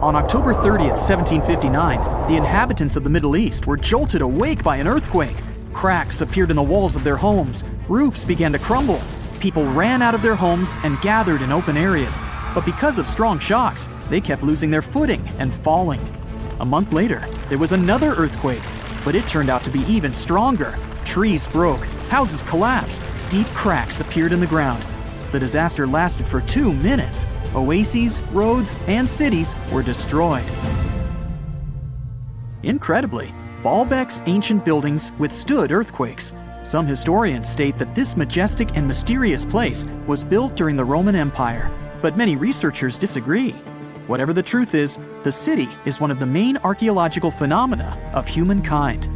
On October 30th, 1759, the inhabitants of the Middle East were jolted awake by an earthquake. Cracks appeared in the walls of their homes, roofs began to crumble. People ran out of their homes and gathered in open areas. But because of strong shocks, they kept losing their footing and falling. A month later, there was another earthquake, but it turned out to be even stronger. Trees broke, houses collapsed, deep cracks appeared in the ground. The disaster lasted for 2 minutes. Oases, roads, and cities were destroyed. Incredibly, Baalbek's ancient buildings withstood earthquakes. Some historians state that this majestic and mysterious place was built during the Roman Empire, but many researchers disagree. Whatever the truth is, the city is one of the main archaeological phenomena of humankind.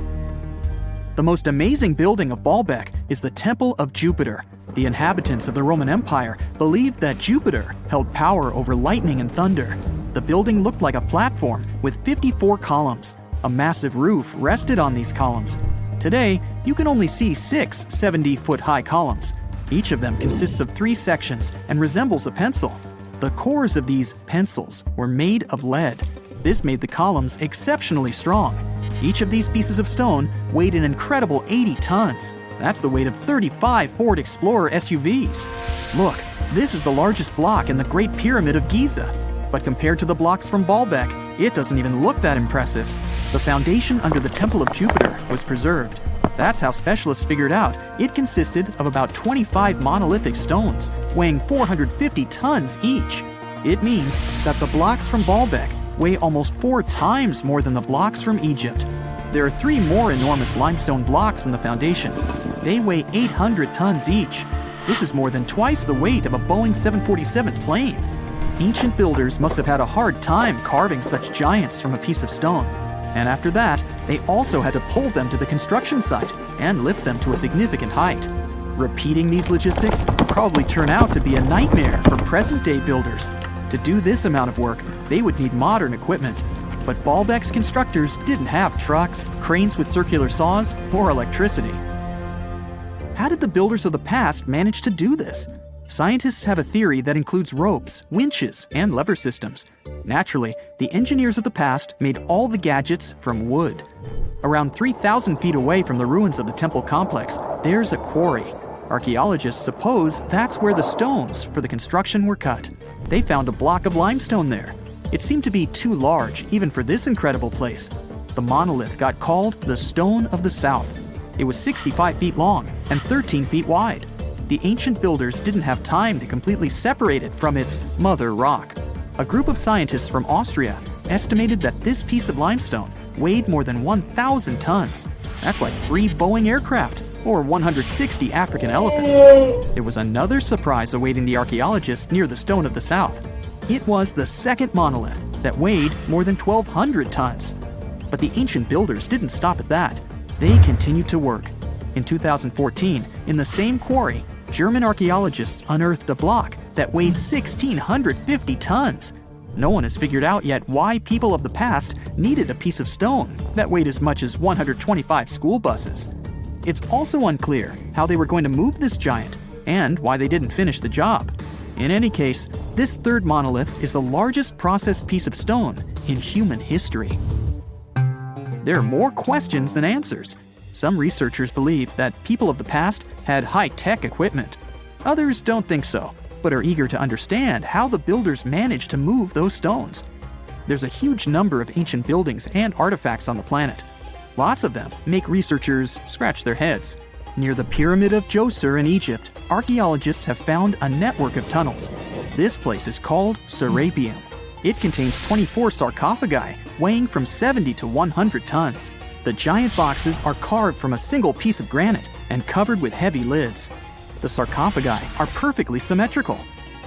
The most amazing building of Baalbek is the Temple of Jupiter. The inhabitants of the Roman Empire believed that Jupiter held power over lightning and thunder. The building looked like a platform with 54 columns. A massive roof rested on these columns. Today, you can only see 6 70-foot-high columns. Each of them consists of 3 sections and resembles a pencil. The cores of these pencils were made of lead. This made the columns exceptionally strong. Each of these pieces of stone weighed an incredible 80 tons. That's the weight of 35 Ford Explorer SUVs. Look, this is the largest block in the Great Pyramid of Giza. But compared to the blocks from Baalbek, it doesn't even look that impressive. The foundation under the Temple of Jupiter was preserved. That's how specialists figured out it consisted of about 25 monolithic stones, weighing 450 tons each. It means that the blocks from Baalbek weigh almost 4 times more than the blocks from Egypt. There are 3 more enormous limestone blocks in the foundation. They weigh 800 tons each. This is more than twice the weight of a Boeing 747 plane. Ancient builders must have had a hard time carving such giants from a piece of stone. And after that, they also had to pull them to the construction site and lift them to a significant height. Repeating these logistics would probably turn out to be a nightmare for present-day builders. To do this amount of work, they would need modern equipment. But Baalbek's constructors didn't have trucks, cranes with circular saws, or electricity. How did the builders of the past manage to do this? Scientists have a theory that includes ropes, winches, and lever systems. Naturally, the engineers of the past made all the gadgets from wood. Around 3,000 feet away from the ruins of the temple complex, there's a quarry. Archaeologists suppose that's where the stones for the construction were cut. They found a block of limestone there. It seemed to be too large, even for this incredible place. The monolith got called the Stone of the South. It was 65 feet long and 13 feet wide. The ancient builders didn't have time to completely separate it from its mother rock. A group of scientists from Austria estimated that this piece of limestone weighed more than 1,000 tons. That's like 3 Boeing aircraft or 160 African elephants. There was another surprise awaiting the archaeologists near the Stone of the South. It was the second monolith that weighed more than 1,200 tons. But the ancient builders didn't stop at that. They continued to work. In 2014, in the same quarry, German archaeologists unearthed a block that weighed 1,650 tons. No one has figured out yet why people of the past needed a piece of stone that weighed as much as 125 school buses. It's also unclear how they were going to move this giant and why they didn't finish the job. In any case, this third monolith is the largest processed piece of stone in human history. There are more questions than answers. Some researchers believe that people of the past had high-tech equipment. Others don't think so, but are eager to understand how the builders managed to move those stones. There's a huge number of ancient buildings and artifacts on the planet. Lots of them make researchers scratch their heads. Near the Pyramid of Djoser in Egypt, archaeologists have found a network of tunnels. This place is called Serapeum. It contains 24 sarcophagi weighing from 70 to 100 tons. The giant boxes are carved from a single piece of granite and covered with heavy lids. The sarcophagi are perfectly symmetrical.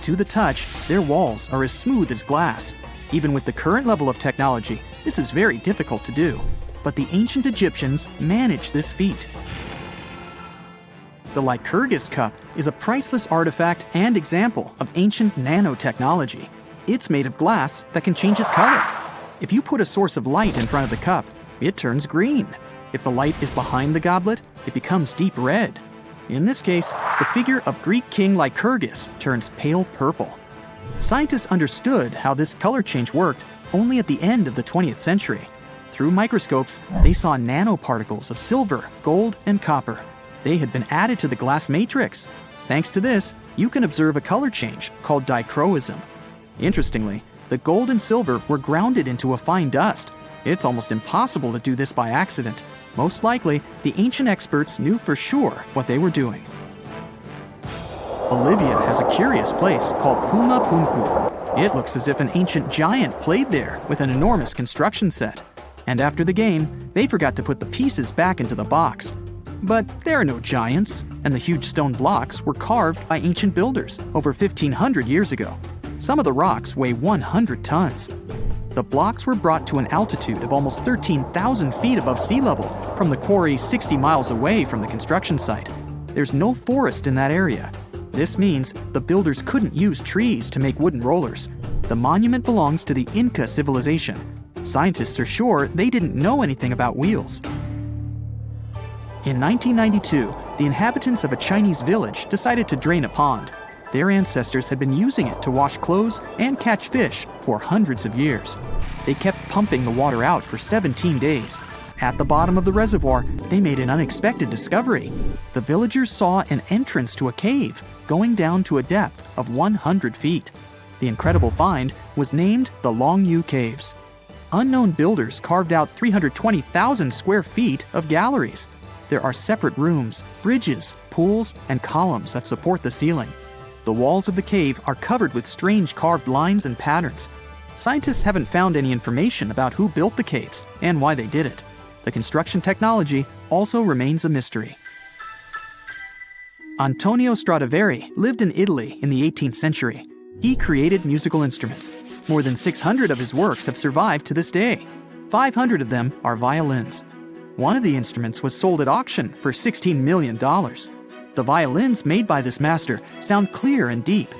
To the touch, their walls are as smooth as glass. Even with the current level of technology, this is very difficult to do. But the ancient Egyptians managed this feat. The Lycurgus cup is a priceless artifact and example of ancient nanotechnology. It's made of glass that can change its color. If you put a source of light in front of the cup, it turns green. If the light is behind the goblet, it becomes deep red. In this case, the figure of Greek king Lycurgus turns pale purple. Scientists understood how this color change worked only at the end of the 20th century. Through microscopes, they saw nanoparticles of silver, gold, and copper. They had been added to the glass matrix. Thanks to this, you can observe a color change called dichroism. Interestingly, the gold and silver were grounded into a fine dust. It's almost impossible to do this by accident. Most likely, the ancient experts knew for sure what they were doing. Bolivia has a curious place called Puma Punku. It looks as if an ancient giant played there with an enormous construction set. And after the game, they forgot to put the pieces back into the box. But there are no giants, and the huge stone blocks were carved by ancient builders over 1,500 years ago. Some of the rocks weigh 100 tons. The blocks were brought to an altitude of almost 13,000 feet above sea level from the quarry 60 miles away from the construction site. There's no forest in that area. This means the builders couldn't use trees to make wooden rollers. The monument belongs to the Inca civilization. Scientists are sure they didn't know anything about wheels. In 1992, the inhabitants of a Chinese village decided to drain a pond. Their ancestors had been using it to wash clothes and catch fish for hundreds of years. They kept pumping the water out for 17 days. At the bottom of the reservoir, they made an unexpected discovery. The villagers saw an entrance to a cave going down to a depth of 100 feet. The incredible find was named the Longyou Caves. Unknown builders carved out 320,000 square feet of galleries. There are separate rooms, bridges, pools, and columns that support the ceiling. The walls of the cave are covered with strange carved lines and patterns. Scientists haven't found any information about who built the caves and why they did it. The construction technology also remains a mystery. Antonio Stradivari lived in Italy in the 18th century. He created musical instruments. More than 600 of his works have survived to this day. 500 of them are violins. One of the instruments was sold at auction for $16 million. The violins made by this master sound clear and deep.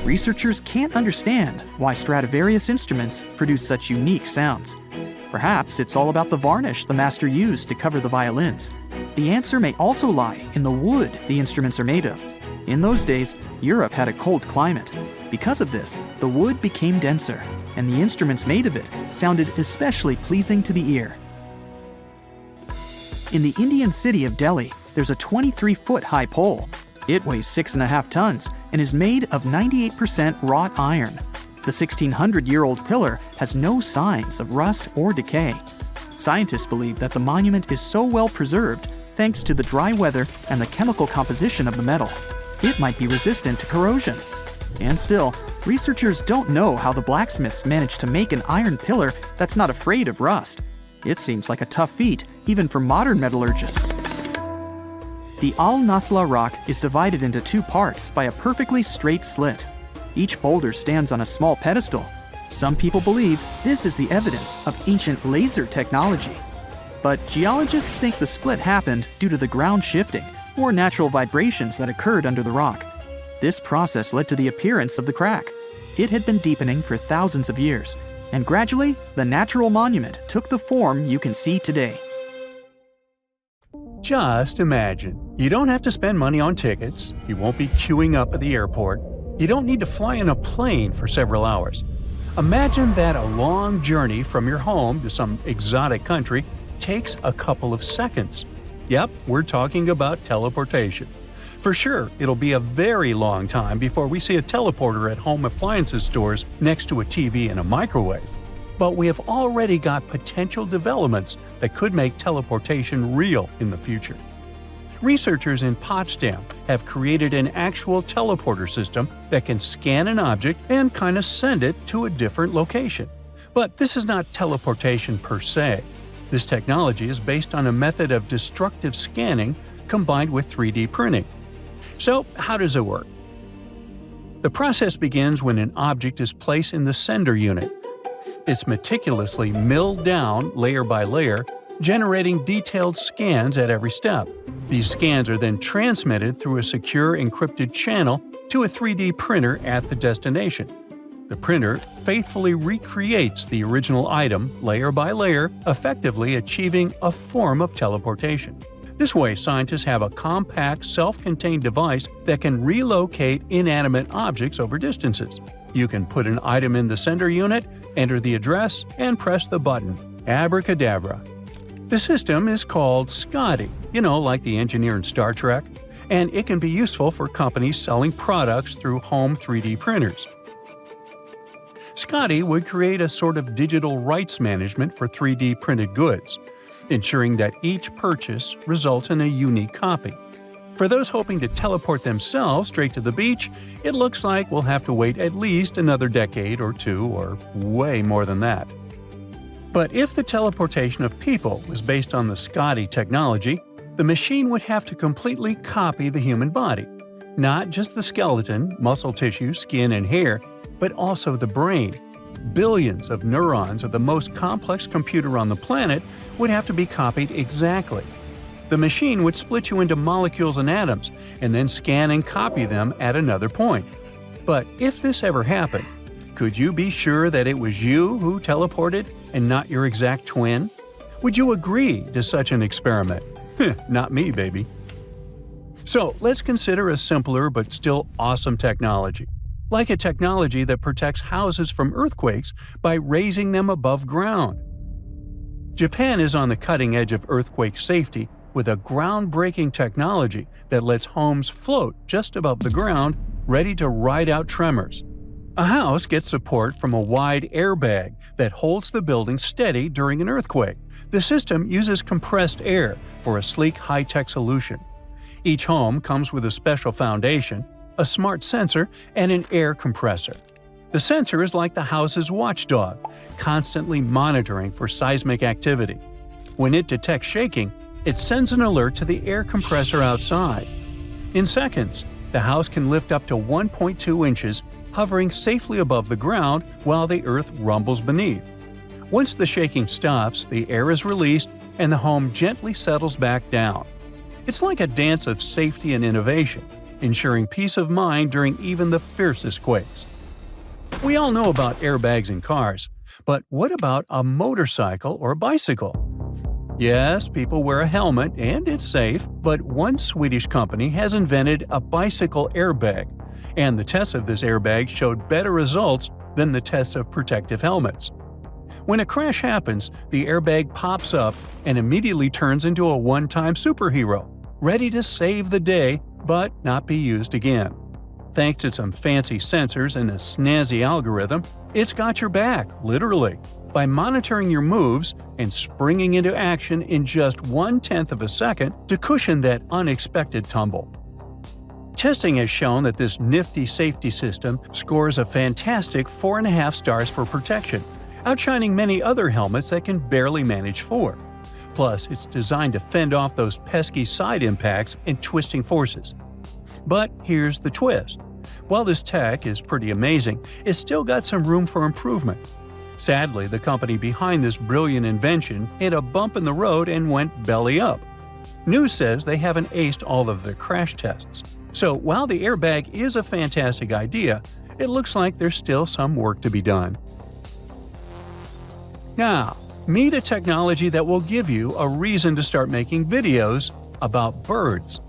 Researchers can't understand why Stradivarius instruments produce such unique sounds. Perhaps it's all about the varnish the master used to cover the violins. The answer may also lie in the wood the instruments are made of. In those days, Europe had a cold climate. Because of this, the wood became denser, and the instruments made of it sounded especially pleasing to the ear. In the Indian city of Delhi, there's a 23-foot-high pole. It weighs 6.5 tons and is made of 98% wrought iron. The 1,600-year-old pillar has no signs of rust or decay. Scientists believe that the monument is so well preserved thanks to the dry weather and the chemical composition of the metal. It might be resistant to corrosion. And still, researchers don't know how the blacksmiths managed to make an iron pillar that's not afraid of rust. It seems like a tough feat, even for modern metallurgists. The Al-Nasla rock is divided into two parts by a perfectly straight slit. Each boulder stands on a small pedestal. Some people believe this is the evidence of ancient laser technology. But geologists think the split happened due to the ground shifting or natural vibrations that occurred under the rock. This process led to the appearance of the crack. It had been deepening for thousands of years, and gradually, the natural monument took the form you can see today. Just imagine. You don't have to spend money on tickets, you won't be queuing up at the airport, you don't need to fly in a plane for several hours. Imagine that a long journey from your home to some exotic country takes a couple of seconds. Yep, we're talking about teleportation. For sure, it'll be a very long time before we see a teleporter at home appliances stores next to a TV and a microwave. But we have already got potential developments that could make teleportation real in the future. Researchers in Potsdam have created an actual teleporter system that can scan an object and kind of send it to a different location. But this is not teleportation per se. This technology is based on a method of destructive scanning combined with 3D printing. So, how does it work? The process begins when an object is placed in the sender unit. It's meticulously milled down layer by layer, generating detailed scans at every step. These scans are then transmitted through a secure encrypted channel to a 3D printer at the destination. The printer faithfully recreates the original item layer by layer, effectively achieving a form of teleportation. This way, scientists have a compact, self-contained device that can relocate inanimate objects over distances. You can put an item in the sender unit, enter the address, and press the button. Abracadabra. The system is called Scotty, like the engineer in Star Trek, and it can be useful for companies selling products through home 3D printers. Scotty would create a sort of digital rights management for 3D printed goods, ensuring that each purchase results in a unique copy. For those hoping to teleport themselves straight to the beach, it looks like we'll have to wait at least another decade or two, or way more than that. But if the teleportation of people was based on the Scotty technology, the machine would have to completely copy the human body. Not just the skeleton, muscle tissue, skin, and hair, but also the brain. Billions of neurons of the most complex computer on the planet would have to be copied exactly. The machine would split you into molecules and atoms, and then scan and copy them at another point. But if this ever happened, could you be sure that it was you who teleported and not your exact twin? Would you agree to such an experiment? Not me, baby. So let's consider a simpler but still awesome technology, like a technology that protects houses from earthquakes by raising them above ground. Japan is on the cutting edge of earthquake safety with a groundbreaking technology that lets homes float just above the ground, ready to ride out tremors. A house gets support from a wide airbag that holds the building steady during an earthquake. The system uses compressed air for a sleek high-tech solution. Each home comes with a special foundation, a smart sensor, and an air compressor. The sensor is like the house's watchdog, constantly monitoring for seismic activity. When it detects shaking, it sends an alert to the air compressor outside. In seconds, the house can lift up to 1.2 inches, hovering safely above the ground while the earth rumbles beneath. Once the shaking stops, the air is released and the home gently settles back down. It's like a dance of safety and innovation, ensuring peace of mind during even the fiercest quakes. We all know about airbags in cars, but what about a motorcycle or bicycle? Yes, people wear a helmet and it's safe, but one Swedish company has invented a bicycle airbag, and the tests of this airbag showed better results than the tests of protective helmets. When a crash happens, the airbag pops up and immediately turns into a one-time superhero, ready to save the day but not be used again. Thanks to some fancy sensors and a snazzy algorithm, it's got your back, literally, by monitoring your moves and springing into action in just 1/10 of a second to cushion that unexpected tumble. Testing has shown that this nifty safety system scores a fantastic 4.5 stars for protection, outshining many other helmets that can barely manage 4. Plus, it's designed to fend off those pesky side impacts and twisting forces. But here's the twist. While this tech is pretty amazing, it's still got some room for improvement. Sadly, the company behind this brilliant invention hit a bump in the road and went belly up. News says they haven't aced all of their crash tests. So while the airbag is a fantastic idea, it looks like there's still some work to be done. Now, meet a technology that will give you a reason to start making videos about birds.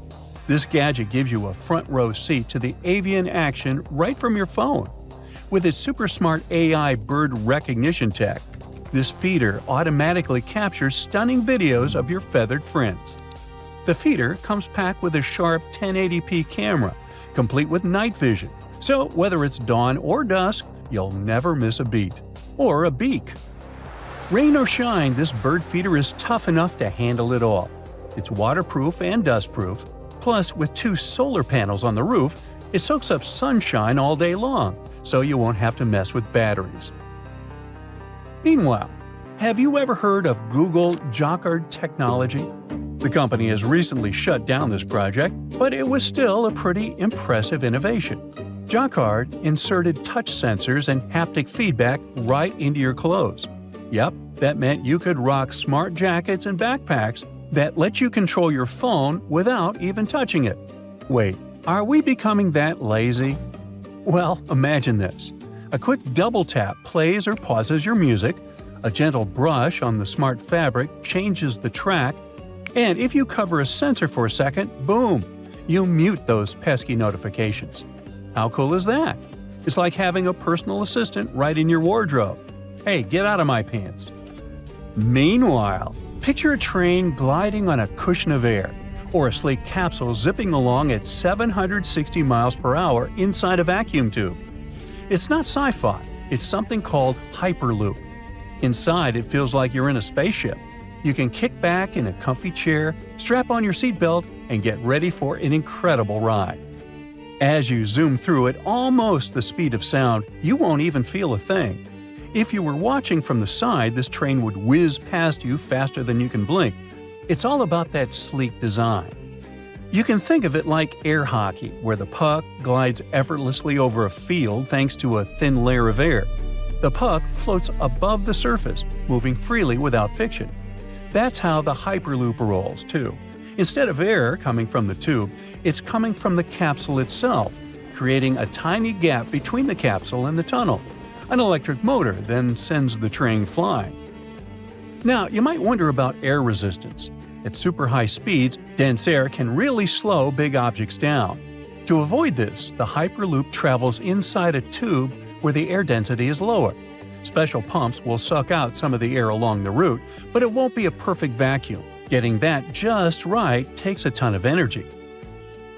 This gadget gives you a front row seat to the avian action right from your phone. With its super smart AI bird recognition tech, this feeder automatically captures stunning videos of your feathered friends. The feeder comes packed with a sharp 1080p camera, complete with night vision, so whether it's dawn or dusk, you'll never miss a beat. Or a beak. Rain or shine, this bird feeder is tough enough to handle it all. It's waterproof and dustproof, plus with 2 solar panels on the roof, it soaks up sunshine all day long, so you won't have to mess with batteries. Meanwhile, have you ever heard of Google Jacquard technology? The company has recently shut down this project, but it was still a pretty impressive innovation. Jacquard inserted touch sensors and haptic feedback right into your clothes. Yep, that meant you could rock smart jackets and backpacks that let you control your phone without even touching it. Wait, are we becoming that lazy? Well, imagine this. A quick double tap plays or pauses your music, a gentle brush on the smart fabric changes the track, and if you cover a sensor for a second, boom, you mute those pesky notifications. How cool is that? It's like having a personal assistant right in your wardrobe. Hey, get out of my pants. Meanwhile, picture a train gliding on a cushion of air, or a sleek capsule zipping along at 760 miles per hour inside a vacuum tube. It's not sci-fi, it's something called Hyperloop. Inside, it feels like you're in a spaceship. You can kick back in a comfy chair, strap on your seatbelt, and get ready for an incredible ride. As you zoom through at almost the speed of sound, you won't even feel a thing. If you were watching from the side, this train would whiz past you faster than you can blink. It's all about that sleek design. You can think of it like air hockey, where the puck glides effortlessly over a field thanks to a thin layer of air. The puck floats above the surface, moving freely without friction. That's how the Hyperloop rolls, too. Instead of air coming from the tube, it's coming from the capsule itself, creating a tiny gap between the capsule and the tunnel. An electric motor then sends the train flying. Now, you might wonder about air resistance. At super high speeds, dense air can really slow big objects down. To avoid this, the Hyperloop travels inside a tube where the air density is lower. Special pumps will suck out some of the air along the route, but it won't be a perfect vacuum. Getting that just right takes a ton of energy.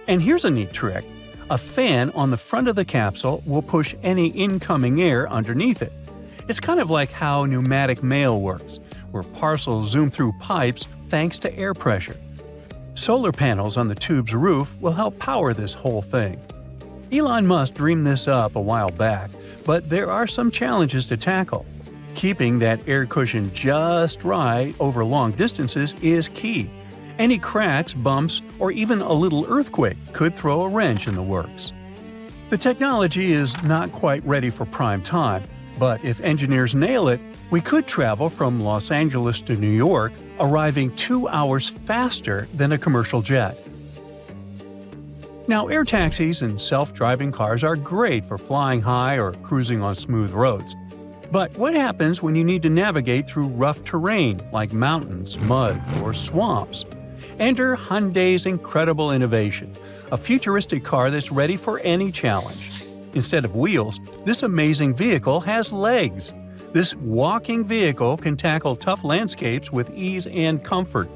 And here's a neat trick. A fan on the front of the capsule will push any incoming air underneath it. It's kind of like how pneumatic mail works, where parcels zoom through pipes thanks to air pressure. Solar panels on the tube's roof will help power this whole thing. Elon Musk dreamed this up a while back, but there are some challenges to tackle. Keeping that air cushion just right over long distances is key. Any cracks, bumps, or even a little earthquake could throw a wrench in the works. The technology is not quite ready for prime time, but if engineers nail it, we could travel from Los Angeles to New York, arriving 2 hours faster than a commercial jet. Now, air taxis and self-driving cars are great for flying high or cruising on smooth roads. But what happens when you need to navigate through rough terrain like mountains, mud, or swamps? Enter Hyundai's incredible innovation, a futuristic car that's ready for any challenge. Instead of wheels, this amazing vehicle has legs. This walking vehicle can tackle tough landscapes with ease and comfort.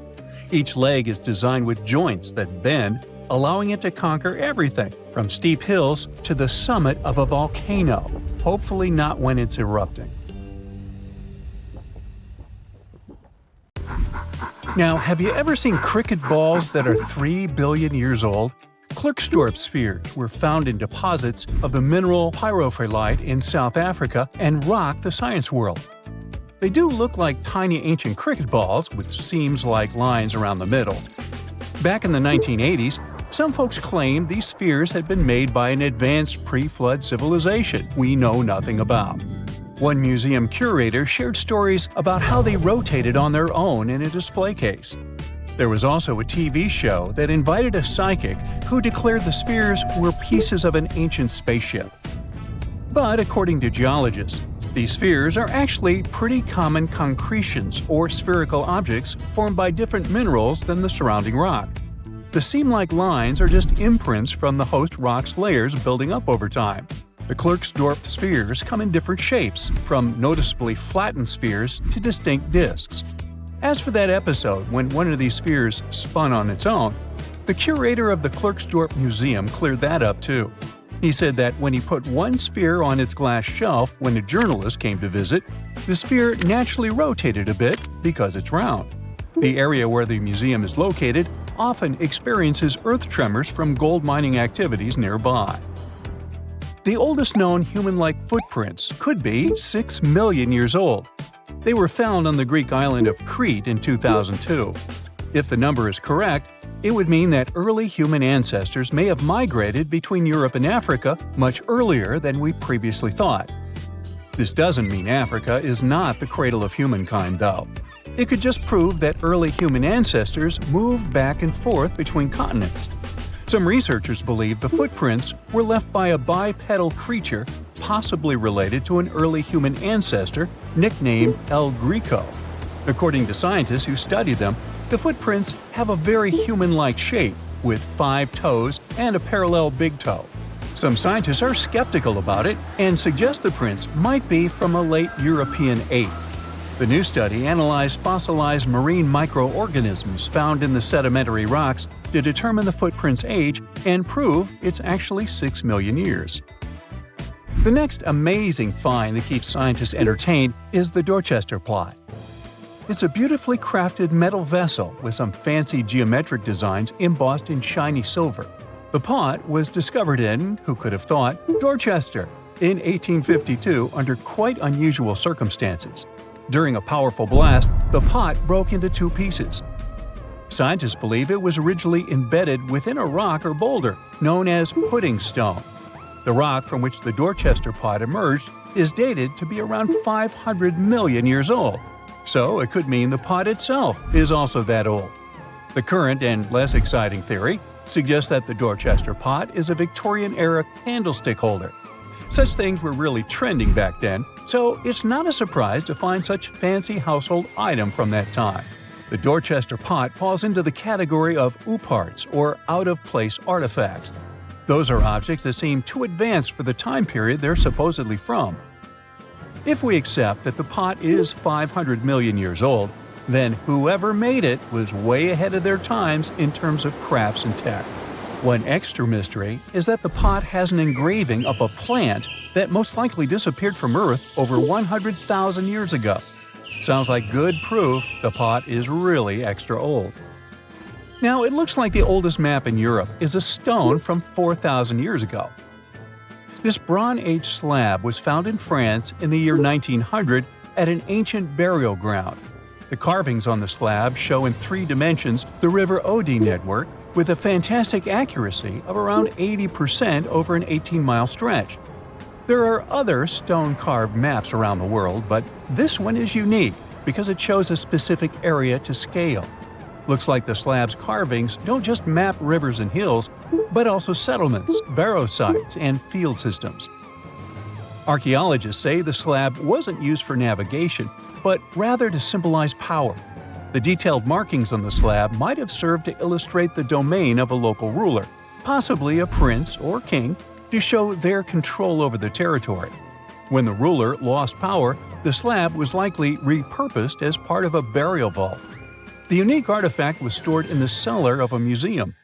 Each leg is designed with joints that bend, allowing it to conquer everything from steep hills to the summit of a volcano, hopefully not when it's erupting. Now, have you ever seen cricket balls that are 3 billion years old? Klerksdorp spheres were found in deposits of the mineral pyrophyllite in South Africa and rock the science world. They do look like tiny ancient cricket balls with seams like lines around the middle. Back in the 1980s, some folks claimed these spheres had been made by an advanced pre-flood civilization we know nothing about. One museum curator shared stories about how they rotated on their own in a display case. There was also a TV show that invited a psychic who declared the spheres were pieces of an ancient spaceship. But according to geologists, these spheres are actually pretty common concretions or spherical objects formed by different minerals than the surrounding rock. The seam-like lines are just imprints from the host rock's layers building up over time. The Klerksdorp spheres come in different shapes, from noticeably flattened spheres to distinct discs. As for that episode when one of these spheres spun on its own, the curator of the Klerksdorp Museum cleared that up too. He said that when he put one sphere on its glass shelf when a journalist came to visit, the sphere naturally rotated a bit because it's round. The area where the museum is located often experiences earth tremors from gold mining activities nearby. The oldest known human-like footprints could be 6 million years old. They were found on the Greek island of Crete in 2002. If the number is correct, it would mean that early human ancestors may have migrated between Europe and Africa much earlier than we previously thought. This doesn't mean Africa is not the cradle of humankind, though. It could just prove that early human ancestors moved back and forth between continents. Some researchers believe the footprints were left by a bipedal creature possibly related to an early human ancestor nicknamed El Greco. According to scientists who studied them, the footprints have a very human-like shape, with 5 toes and a parallel big toe. Some scientists are skeptical about it and suggest the prints might be from a late European ape. The new study analyzed fossilized marine microorganisms found in the sedimentary rocks to determine the footprint's age and prove it's actually 6 million years. The next amazing find that keeps scientists entertained is the Dorchester Pot. It's a beautifully crafted metal vessel with some fancy geometric designs embossed in shiny silver. The pot was discovered in, who could have thought, Dorchester in 1852 under quite unusual circumstances. During a powerful blast, the pot broke into 2 pieces. Scientists believe it was originally embedded within a rock or boulder known as pudding stone. The rock from which the Dorchester pot emerged is dated to be around 500 million years old, so it could mean the pot itself is also that old. The current and less exciting theory suggests that the Dorchester pot is a Victorian-era candlestick holder. Such things were really trending back then, so it's not a surprise to find such fancy household item from that time. The Dorchester pot falls into the category of OOParts, or out-of-place artifacts. Those are objects that seem too advanced for the time period they're supposedly from. If we accept that the pot is 500 million years old, then whoever made it was way ahead of their times in terms of crafts and tech. One extra mystery is that the pot has an engraving of a plant that most likely disappeared from Earth over 100,000 years ago. Sounds like good proof the pot is really extra old. Now, it looks like the oldest map in Europe is a stone from 4,000 years ago. This Bronze Age slab was found in France in the year 1900 at an ancient burial ground. The carvings on the slab show in 3 dimensions the River Odey network with a fantastic accuracy of around 80% over an 18-mile stretch. There are other stone-carved maps around the world, but this one is unique because it shows a specific area to scale. Looks like the slab's carvings don't just map rivers and hills, but also settlements, barrow sites, and field systems. Archaeologists say the slab wasn't used for navigation, but rather to symbolize power. The detailed markings on the slab might have served to illustrate the domain of a local ruler, possibly a prince or king, to show their control over the territory. When the ruler lost power, the slab was likely repurposed as part of a burial vault. The unique artifact was stored in the cellar of a museum.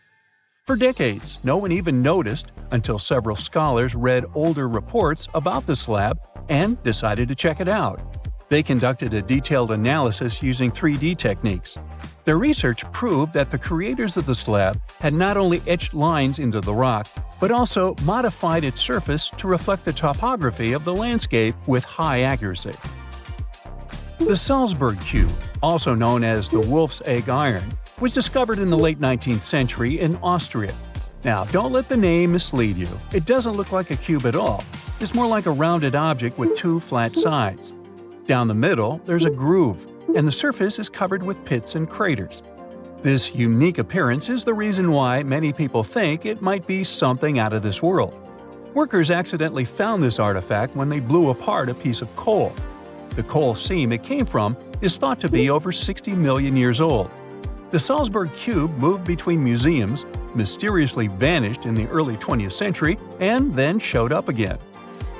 For decades, no one even noticed until several scholars read older reports about the slab and decided to check it out. They conducted a detailed analysis using 3D techniques. Their research proved that the creators of the slab had not only etched lines into the rock, but also modified its surface to reflect the topography of the landscape with high accuracy. The Salzburg Cube, also known as the Wolf's Egg Iron, was discovered in the late 19th century in Austria. Now, don't let the name mislead you. It doesn't look like a cube at all. It's more like a rounded object with 2 flat sides. Down the middle, there's a groove, and the surface is covered with pits and craters. This unique appearance is the reason why many people think it might be something out of this world. Workers accidentally found this artifact when they blew apart a piece of coal. The coal seam it came from is thought to be over 60 million years old. The Salzburg Cube moved between museums, mysteriously vanished in the early 20th century, and then showed up again.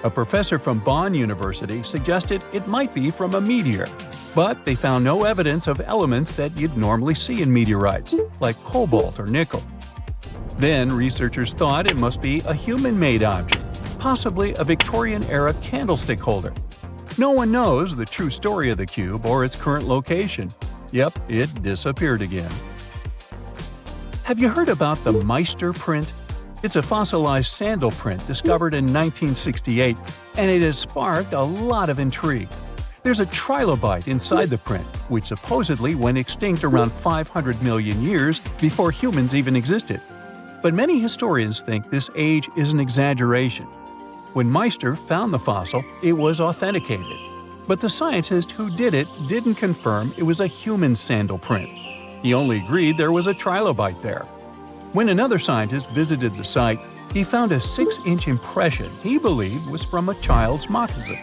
A professor from Bonn University suggested it might be from a meteor, but they found no evidence of elements that you'd normally see in meteorites, like cobalt or nickel. Then researchers thought it must be a human-made object, possibly a Victorian-era candlestick holder. No one knows the true story of the cube or its current location. Yep, it disappeared again. Have you heard about the Meister print? It's a fossilized sandal print discovered in 1968, and it has sparked a lot of intrigue. There's a trilobite inside the print, which supposedly went extinct around 500 million years before humans even existed. But many historians think this age is an exaggeration. When Meister found the fossil, it was authenticated. But the scientist who did it didn't confirm it was a human sandal print. He only agreed there was a trilobite there. When another scientist visited the site, he found a 6-inch impression he believed was from a child's moccasin.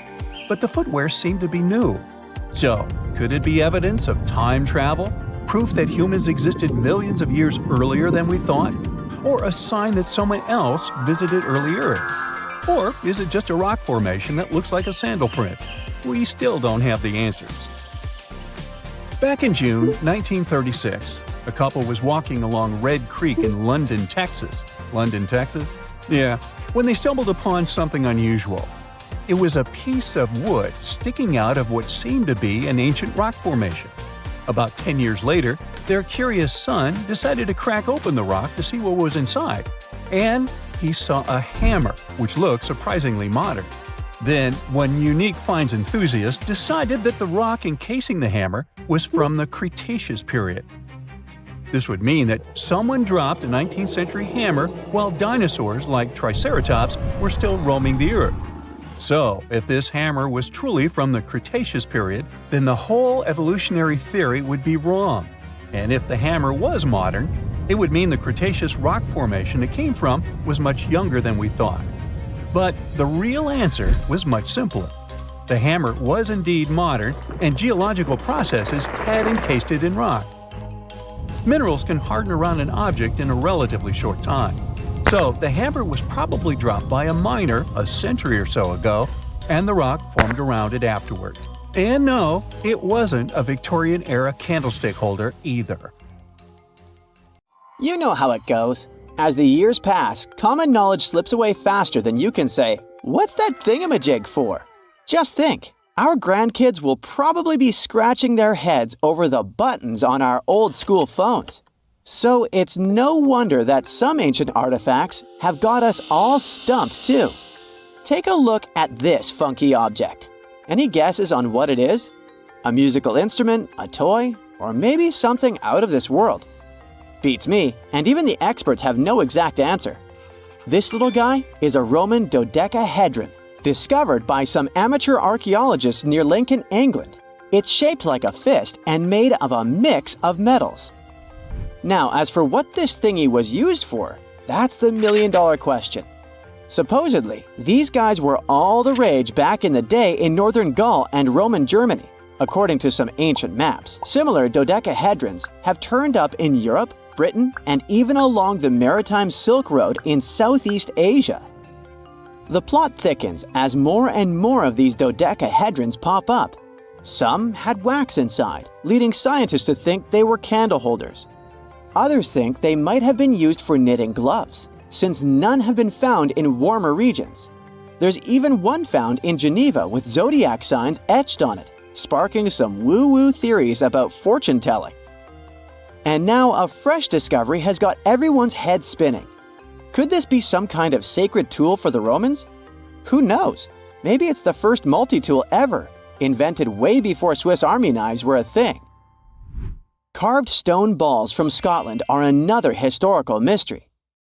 But the footwear seemed to be new. So, could it be evidence of time travel? Proof that humans existed millions of years earlier than we thought? or a sign that someone else visited early Earth? Or is it just a rock formation that looks like a sandal print? We still don't have the answers. Back in June 1936, a couple was walking along Red Creek in London, Texas. London, Texas? Yeah, when they stumbled upon something unusual. It was a piece of wood sticking out of what seemed to be an ancient rock formation. About 10 years later, their curious son decided to crack open the rock to see what was inside. And he saw a hammer, which looked surprisingly modern. Then, one unique finds enthusiast decided that the rock encasing the hammer was from the Cretaceous period. This would mean that someone dropped a 19th century hammer while dinosaurs like Triceratops were still roaming the earth. So, if this hammer was truly from the Cretaceous period, then the whole evolutionary theory would be wrong. And if the hammer was modern, it would mean the Cretaceous rock formation it came from was much younger than we thought. But the real answer was much simpler. The hammer was indeed modern, and geological processes had encased it in rock. Minerals can harden around an object in a relatively short time. So the hammer was probably dropped by a miner a century or so ago, and the rock formed around it afterward. And no, it wasn't a Victorian-era candlestick holder either. You know how it goes. As the years pass, common knowledge slips away faster than you can say, "What's that thingamajig for?" Just think, our grandkids will probably be scratching their heads over the buttons on our old-school phones. So it's no wonder that some ancient artifacts have got us all stumped too. Take a look at this funky object. Any guesses on what it is? A musical instrument, a toy, or maybe something out of this world? Beats me, and even the experts have no exact answer. This little guy is a Roman dodecahedron, discovered by some amateur archaeologists near Lincoln, England. It's shaped like a fist and made of a mix of metals. Now, as for what this thingy was used for, that's the million-dollar question. Supposedly, these guys were all the rage back in the day in northern Gaul and Roman Germany. According to some ancient maps, similar dodecahedrons have turned up in Europe, Britain, and even along the maritime Silk Road in Southeast Asia. The plot thickens as more and more of these dodecahedrons pop up. Some had wax inside, leading scientists to think they were candle holders. Others think they might have been used for knitting gloves, since none have been found in warmer regions. There's even one found in Geneva with zodiac signs etched on it, sparking some woo-woo theories about fortune-telling. And now a fresh discovery has got everyone's head spinning. Could this be some kind of sacred tool for the Romans? Who knows? Maybe it's the first multi-tool ever, invented way before Swiss Army knives were a thing. Carved stone balls from Scotland are another historical mystery.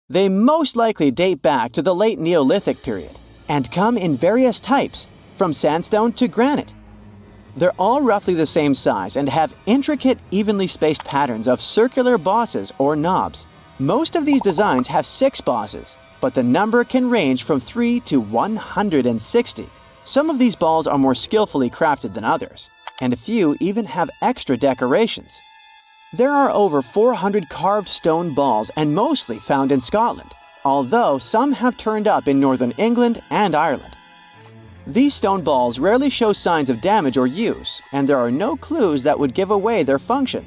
They most likely date back to the late Neolithic period and come in various types, from sandstone to granite. They're all roughly the same size and have intricate, evenly spaced patterns of circular bosses or knobs. Most of these designs have 6 bosses, but the number can range from 3 to 160. Some of these balls are more skillfully crafted than others, and a few even have extra decorations. There are over 400 carved stone balls and mostly found in Scotland, although some have turned up in northern England and Ireland. These stone balls rarely show signs of damage or use, and there are no clues that would give away their function.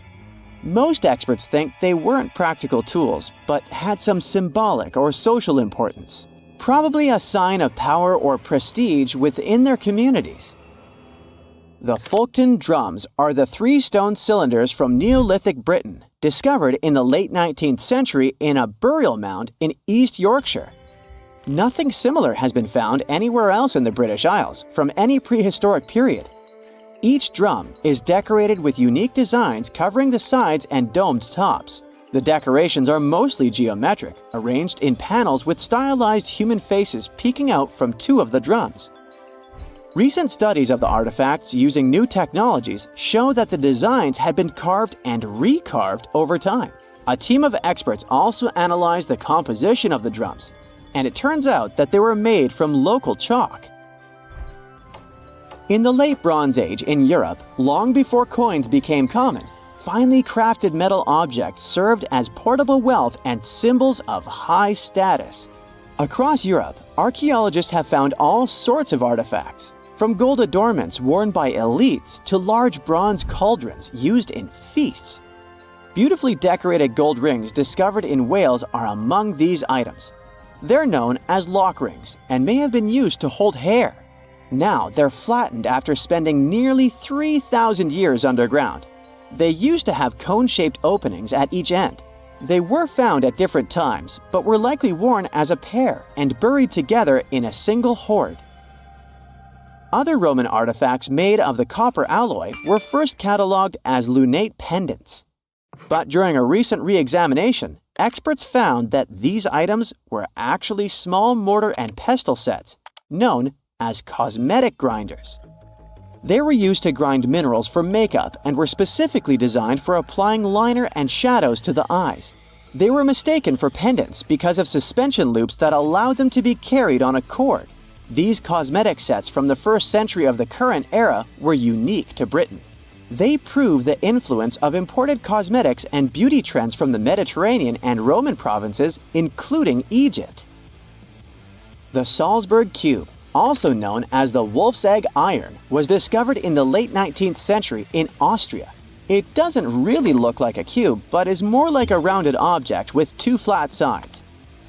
Most experts think they weren't practical tools, but had some symbolic or social importance, probably a sign of power or prestige within their communities. The Folkton drums are the 3 stone cylinders from Neolithic Britain, discovered in the late 19th century in a burial mound in East Yorkshire. Nothing similar has been found anywhere else in the British Isles from any prehistoric period. Each drum is decorated with unique designs covering the sides and domed tops. The decorations are mostly geometric, arranged in panels with stylized human faces peeking out from 2 of the drums. Recent studies of the artifacts using new technologies show that the designs had been carved and recarved over time. A team of experts also analyzed the composition of the drums, and it turns out that they were made from local chalk. In the late Bronze Age in Europe, long before coins became common, finely crafted metal objects served as portable wealth and symbols of high status. Across Europe, archaeologists have found all sorts of artifacts, from gold adornments worn by elites to large bronze cauldrons used in feasts. Beautifully decorated gold rings discovered in Wales are among these items. They're known as lock rings and may have been used to hold hair. Now they're flattened after spending nearly 3,000 years underground. They used to have cone-shaped openings at each end. They were found at different times, but were likely worn as a pair and buried together in a single hoard. Other Roman artifacts made of the copper alloy were first catalogued as lunate pendants. But during a recent re-examination, experts found that these items were actually small mortar and pestle sets, known as cosmetic grinders. They were used to grind minerals for makeup and were specifically designed for applying liner and shadows to the eyes. They were mistaken for pendants because of suspension loops that allowed them to be carried on a cord. These cosmetic sets from the 1st century of the current era were unique to Britain. They prove the influence of imported cosmetics and beauty trends from the Mediterranean and Roman provinces, including Egypt. The Salzburg Cube, also known as the Wolf's Egg Iron, was discovered in the late 19th century in Austria. It doesn't really look like a cube, but is more like a rounded object with 2 flat sides.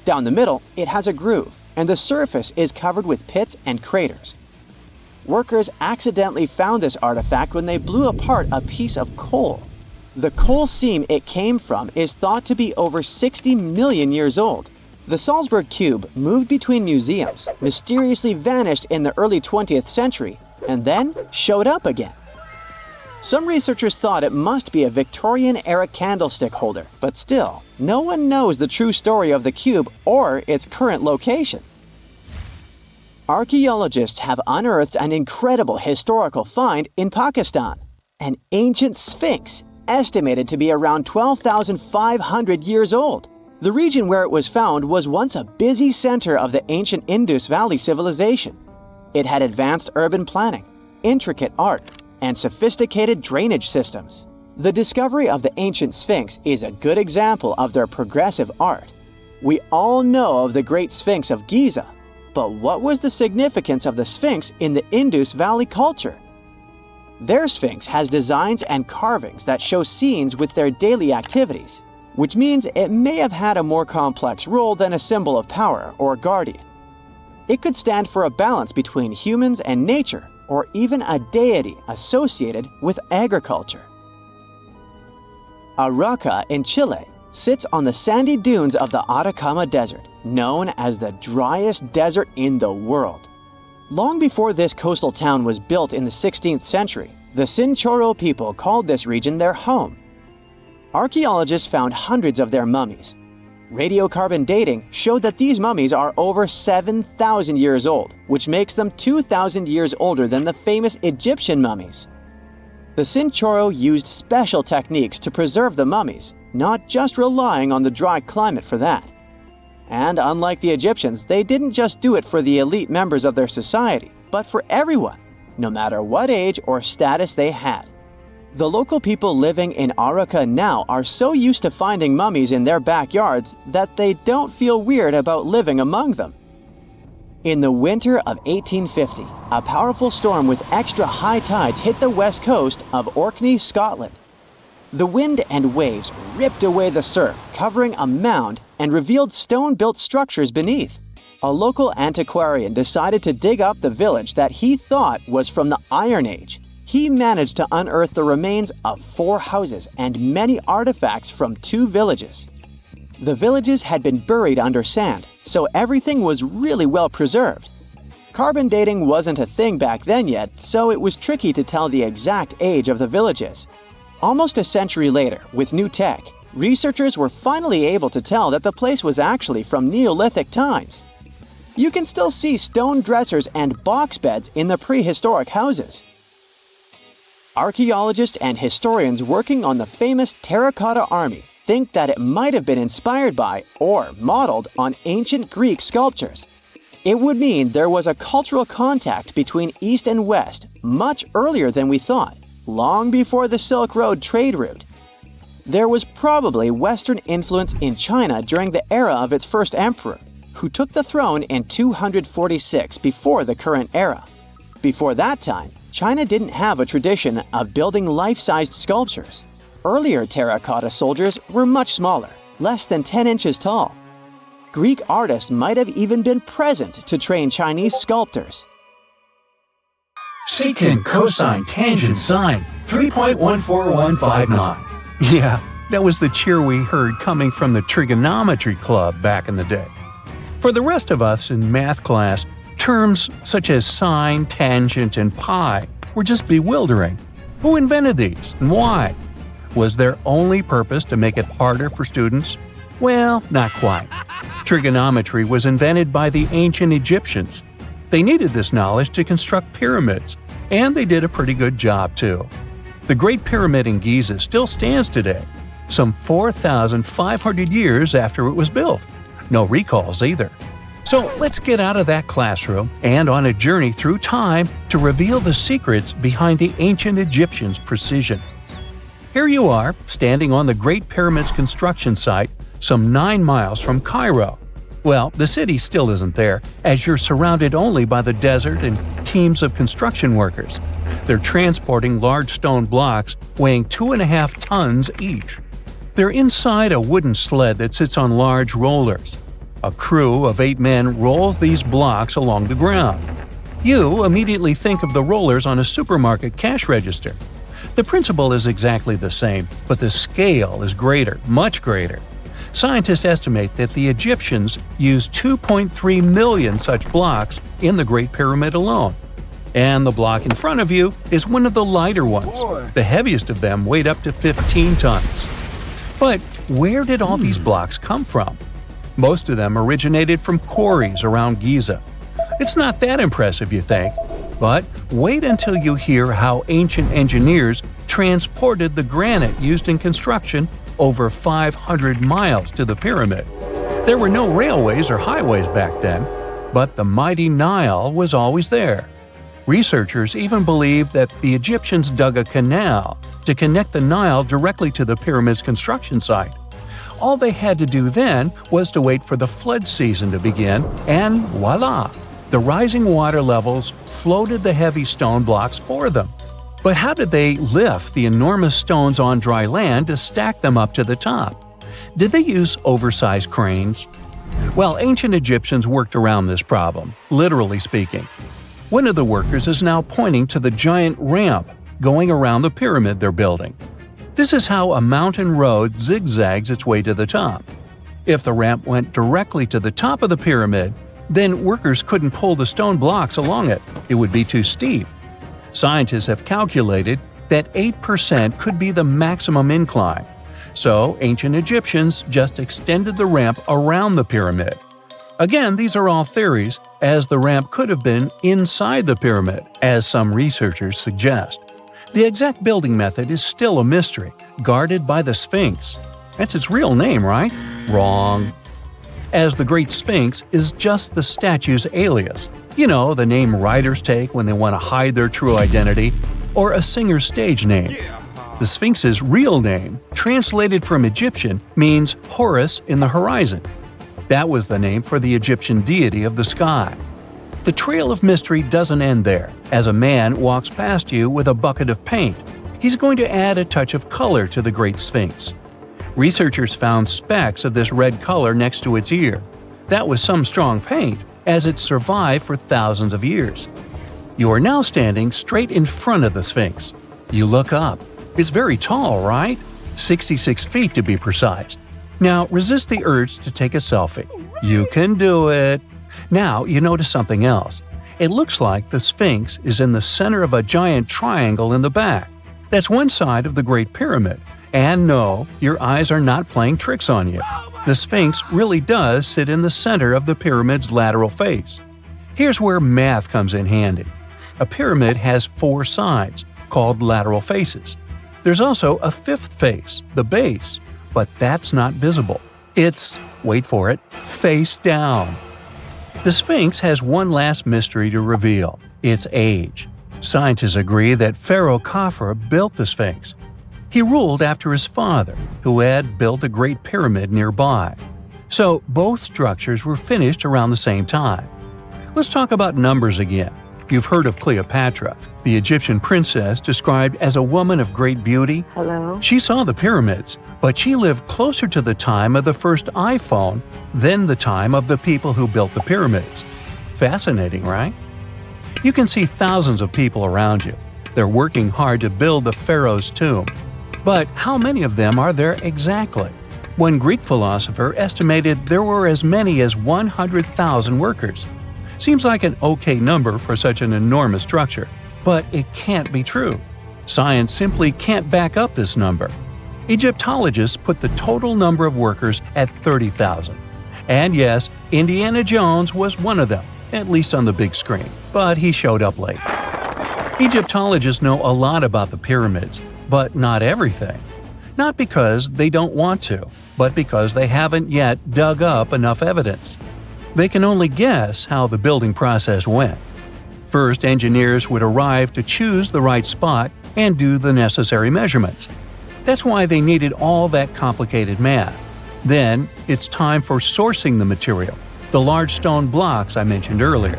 Down the middle, it has a groove, and the surface is covered with pits and craters. Workers accidentally found this artifact when they blew apart a piece of coal. The coal seam it came from is thought to be over 60 million years old. The Salzburg Cube moved between museums, mysteriously vanished in the early 20th century, and then showed up again. Some researchers thought it must be a Victorian-era candlestick holder, but still, no one knows the true story of the cube or its current location. Archaeologists have unearthed an incredible historical find in Pakistan, an ancient Sphinx estimated to be around 12,500 years old. The region where it was found was once a busy center of the ancient Indus Valley civilization. It had advanced urban planning, intricate art, and sophisticated drainage systems. The discovery of the ancient Sphinx is a good example of their progressive art. We all know of the Great Sphinx of Giza, but what was the significance of the Sphinx in the Indus Valley culture? Their Sphinx has designs and carvings that show scenes with their daily activities, which means it may have had a more complex role than a symbol of power or guardian. It could stand for a balance between humans and nature, or even a deity associated with agriculture. Aroca in Chile sits on the sandy dunes of the Atacama Desert, known as the driest desert in the world. Long before this coastal town was built in the 16th century, the Chinchorro people called this region their home. Archaeologists found hundreds of their mummies. Radiocarbon dating showed that these mummies are over 7,000 years old, which makes them 2,000 years older than the famous Egyptian mummies. The Chinchorro used special techniques to preserve the mummies, not just relying on the dry climate for that. And unlike the Egyptians, they didn't just do it for the elite members of their society, but for everyone, no matter what age or status they had. The local people living in Aroca now are so used to finding mummies in their backyards that they don't feel weird about living among them. In the winter of 1850, a powerful storm with extra high tides hit the west coast of Orkney, Scotland. The wind and waves ripped away the surf, covering a mound, and revealed stone-built structures beneath. A local antiquarian decided to dig up the village that he thought was from the Iron Age. He managed to unearth the remains of 4 houses and many artifacts from 2 villages. The villages had been buried under sand, so everything was really well preserved. Carbon dating wasn't a thing back then yet, so it was tricky to tell the exact age of the villages. Almost a century later, with new tech, researchers were finally able to tell that the place was actually from Neolithic times. You can still see stone dressers and box beds in the prehistoric houses. Archaeologists and historians working on the famous Terracotta Army think that it might have been inspired by or modeled on ancient Greek sculptures. It would mean there was a cultural contact between East and West much earlier than we thought, long before the Silk Road trade route. there was probably Western influence in China during the era of its first emperor, who took the throne in 246 before the current era. Before that time, China didn't have a tradition of building life-sized sculptures. Earlier terracotta soldiers were much smaller, less than 10 inches tall. Greek artists might have even been present to train Chinese sculptors. Secant, cosine, tangent, sine, 3.14159. Yeah, that was the cheer we heard coming from the trigonometry club back in the day. For the rest of us in math class, terms such as sine, tangent, and pi were just bewildering. Who invented these and why? Was their only purpose to make it harder for students? Well, not quite. Trigonometry was invented by the ancient Egyptians. They needed this knowledge to construct pyramids, and they did a pretty good job too. The Great Pyramid in Giza still stands today, some 4,500 years after it was built. No recalls either. So let's get out of that classroom and on a journey through time to reveal the secrets behind the ancient Egyptians' precision. Here you are, standing on the Great Pyramid's construction site, some 9 miles from Cairo. Well, the city still isn't there, as you're surrounded only by the desert and teams of construction workers. They're transporting large stone blocks weighing 2.5 tons each. They're inside a wooden sled that sits on large rollers. A crew of 8 men rolls these blocks along the ground. You immediately think of the rollers on a supermarket cash register. The principle is exactly the same, but the scale is greater, much greater. Scientists estimate that the Egyptians used 2.3 million such blocks in the Great Pyramid alone. And the block in front of you is one of the lighter ones. The heaviest of them weighed up to 15 tons. But where did all these blocks come from? Most of them originated from quarries around Giza. It's not that impressive, you think, but wait until you hear how ancient engineers transported the granite used in construction over 500 miles to the pyramid. There were no railways or highways back then, but the mighty Nile was always there. Researchers even believe that the Egyptians dug a canal to connect the Nile directly to the pyramid's construction site. All they had to do then was to wait for the flood season to begin, and voila! The rising water levels floated the heavy stone blocks for them. But how did they lift the enormous stones on dry land to stack them up to the top? Did they use oversized cranes? Well, ancient Egyptians worked around this problem, literally speaking. One of the workers is now pointing to the giant ramp going around the pyramid they're building. This is how a mountain road zigzags its way to the top. If the ramp went directly to the top of the pyramid, then workers couldn't pull the stone blocks along it. It would be too steep. Scientists have calculated that 8% could be the maximum incline. So ancient Egyptians just extended the ramp around the pyramid. Again, these are all theories, as the ramp could have been inside the pyramid, as some researchers suggest. The exact building method is still a mystery, guarded by the Sphinx. That's its real name, right? Wrong. As the Great Sphinx is just the statue's alias. You know, the name writers take when they want to hide their true identity, or a singer's stage name. The Sphinx's real name, translated from Egyptian, means Horus in the horizon. That was the name for the Egyptian deity of the sky. The trail of mystery doesn't end there, as a man walks past you with a bucket of paint. He's going to add a touch of color to the Great Sphinx. Researchers found specks of this red color next to its ear. That was some strong paint, as it survived for thousands of years. You are now standing straight in front of the Sphinx. You look up. It's very tall, right? 66 feet to be precise. Now resist the urge to take a selfie. You can do it. Now you notice something else. It looks like the Sphinx is in the center of a giant triangle in the back. That's one side of the Great Pyramid. And no, your eyes are not playing tricks on you. The Sphinx really does sit in the center of the pyramid's lateral face. Here's where math comes in handy. A pyramid has 4 sides, called lateral faces. There's also a 5th face, the base, but that's not visible. It's, wait for it, face down. The Sphinx has one last mystery to reveal: its age. Scientists agree that Pharaoh Khafre built the Sphinx. He ruled after his father, who had built a Great Pyramid nearby. So both structures were finished around the same time. Let's talk about numbers again. You've heard of Cleopatra, the Egyptian princess described as a woman of great beauty. Hello? She saw the pyramids, but she lived closer to the time of the first iPhone than the time of the people who built the pyramids. Fascinating, right? You can see thousands of people around you. They're working hard to build the pharaoh's tomb. But how many of them are there exactly? One Greek philosopher estimated there were as many as 100,000 workers. Seems like an okay number for such an enormous structure, but it can't be true. Science simply can't back up this number. Egyptologists put the total number of workers at 30,000. And yes, Indiana Jones was one of them, at least on the big screen, but he showed up late. Egyptologists know a lot about the pyramids, but not everything. Not because they don't want to, but because they haven't yet dug up enough evidence. They can only guess how the building process went. First, engineers would arrive to choose the right spot and do the necessary measurements. That's why they needed all that complicated math. Then, it's time for sourcing the material, the large stone blocks I mentioned earlier.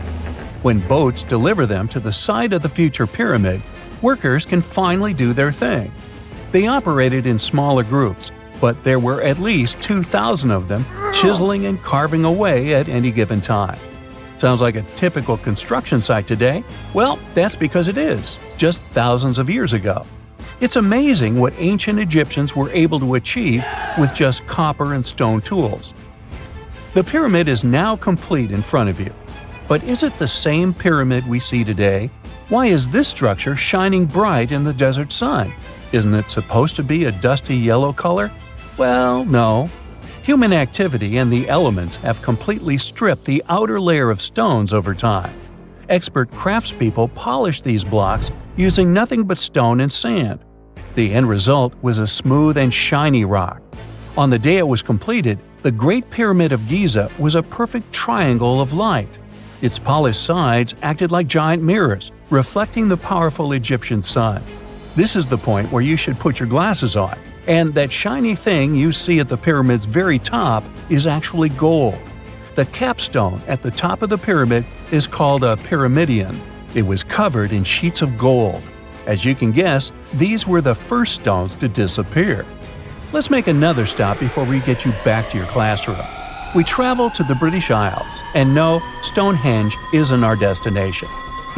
When boats deliver them to the site of the future pyramid, workers can finally do their thing. They operated in smaller groups, but there were at least 2,000 of them chiseling and carving away at any given time. Sounds like a typical construction site today? Well, that's because it is, just thousands of years ago. It's amazing what ancient Egyptians were able to achieve with just copper and stone tools. The pyramid is now complete in front of you. But is it the same pyramid we see today? Why is this structure shining bright in the desert sun? Isn't it supposed to be a dusty yellow color? Well, no. Human activity and the elements have completely stripped the outer layer of stones over time. Expert craftspeople polished these blocks using nothing but stone and sand. The end result was a smooth and shiny rock. On the day it was completed, the Great Pyramid of Giza was a perfect triangle of light. Its polished sides acted like giant mirrors, reflecting the powerful Egyptian sun. This is the point where you should put your glasses on, and that shiny thing you see at the pyramid's very top is actually gold. The capstone at the top of the pyramid is called a pyramidion. It was covered in sheets of gold. As you can guess, these were the first stones to disappear. Let's make another stop before we get you back to your classroom. We travel to the British Isles, and no, Stonehenge isn't our destination.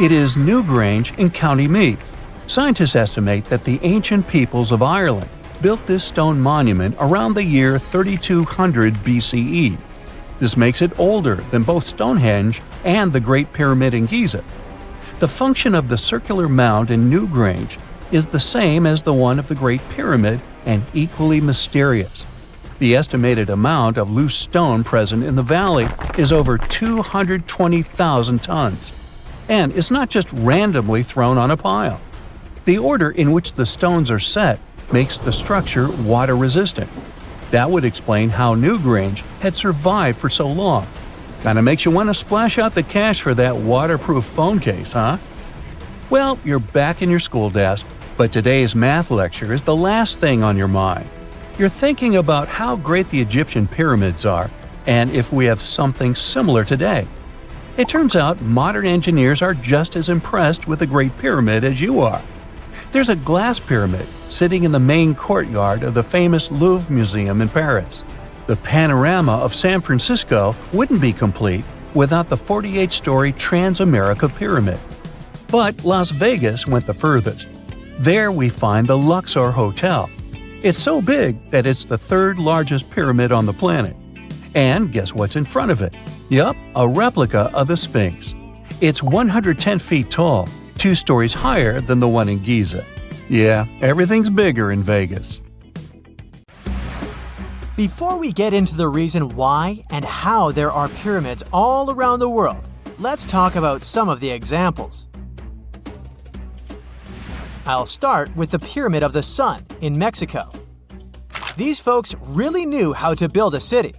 It is Newgrange in County Meath. Scientists estimate that the ancient peoples of Ireland built this stone monument around the year 3200 BCE. This makes it older than both Stonehenge and the Great Pyramid in Giza. The function of the circular mound in Newgrange is the same as the one of the Great Pyramid and equally mysterious. The estimated amount of loose stone present in the valley is over 220,000 tons. And it's not just randomly thrown on a pile. The order in which the stones are set makes the structure water-resistant. That would explain how Newgrange had survived for so long. Kinda makes you want to splash out the cash for that waterproof phone case, huh? Well, you're back in your school desk, but today's math lecture is the last thing on your mind. You're thinking about how great the Egyptian pyramids are, and if we have something similar today. It turns out modern engineers are just as impressed with the Great Pyramid as you are. There's a glass pyramid sitting in the main courtyard of the famous Louvre Museum in Paris. The panorama of San Francisco wouldn't be complete without the 48-story Transamerica Pyramid. But Las Vegas went the furthest. There we find the Luxor Hotel. It's so big that it's the third largest pyramid on the planet. And guess what's in front of it? Yup, a replica of the Sphinx. It's 110 feet tall, 2 stories higher than the one in Giza. Yeah, everything's bigger in Vegas. Before we get into the reason why and how there are pyramids all around the world, let's talk about some of the examples. I'll start with the Pyramid of the Sun in Mexico. These folks really knew how to build a city.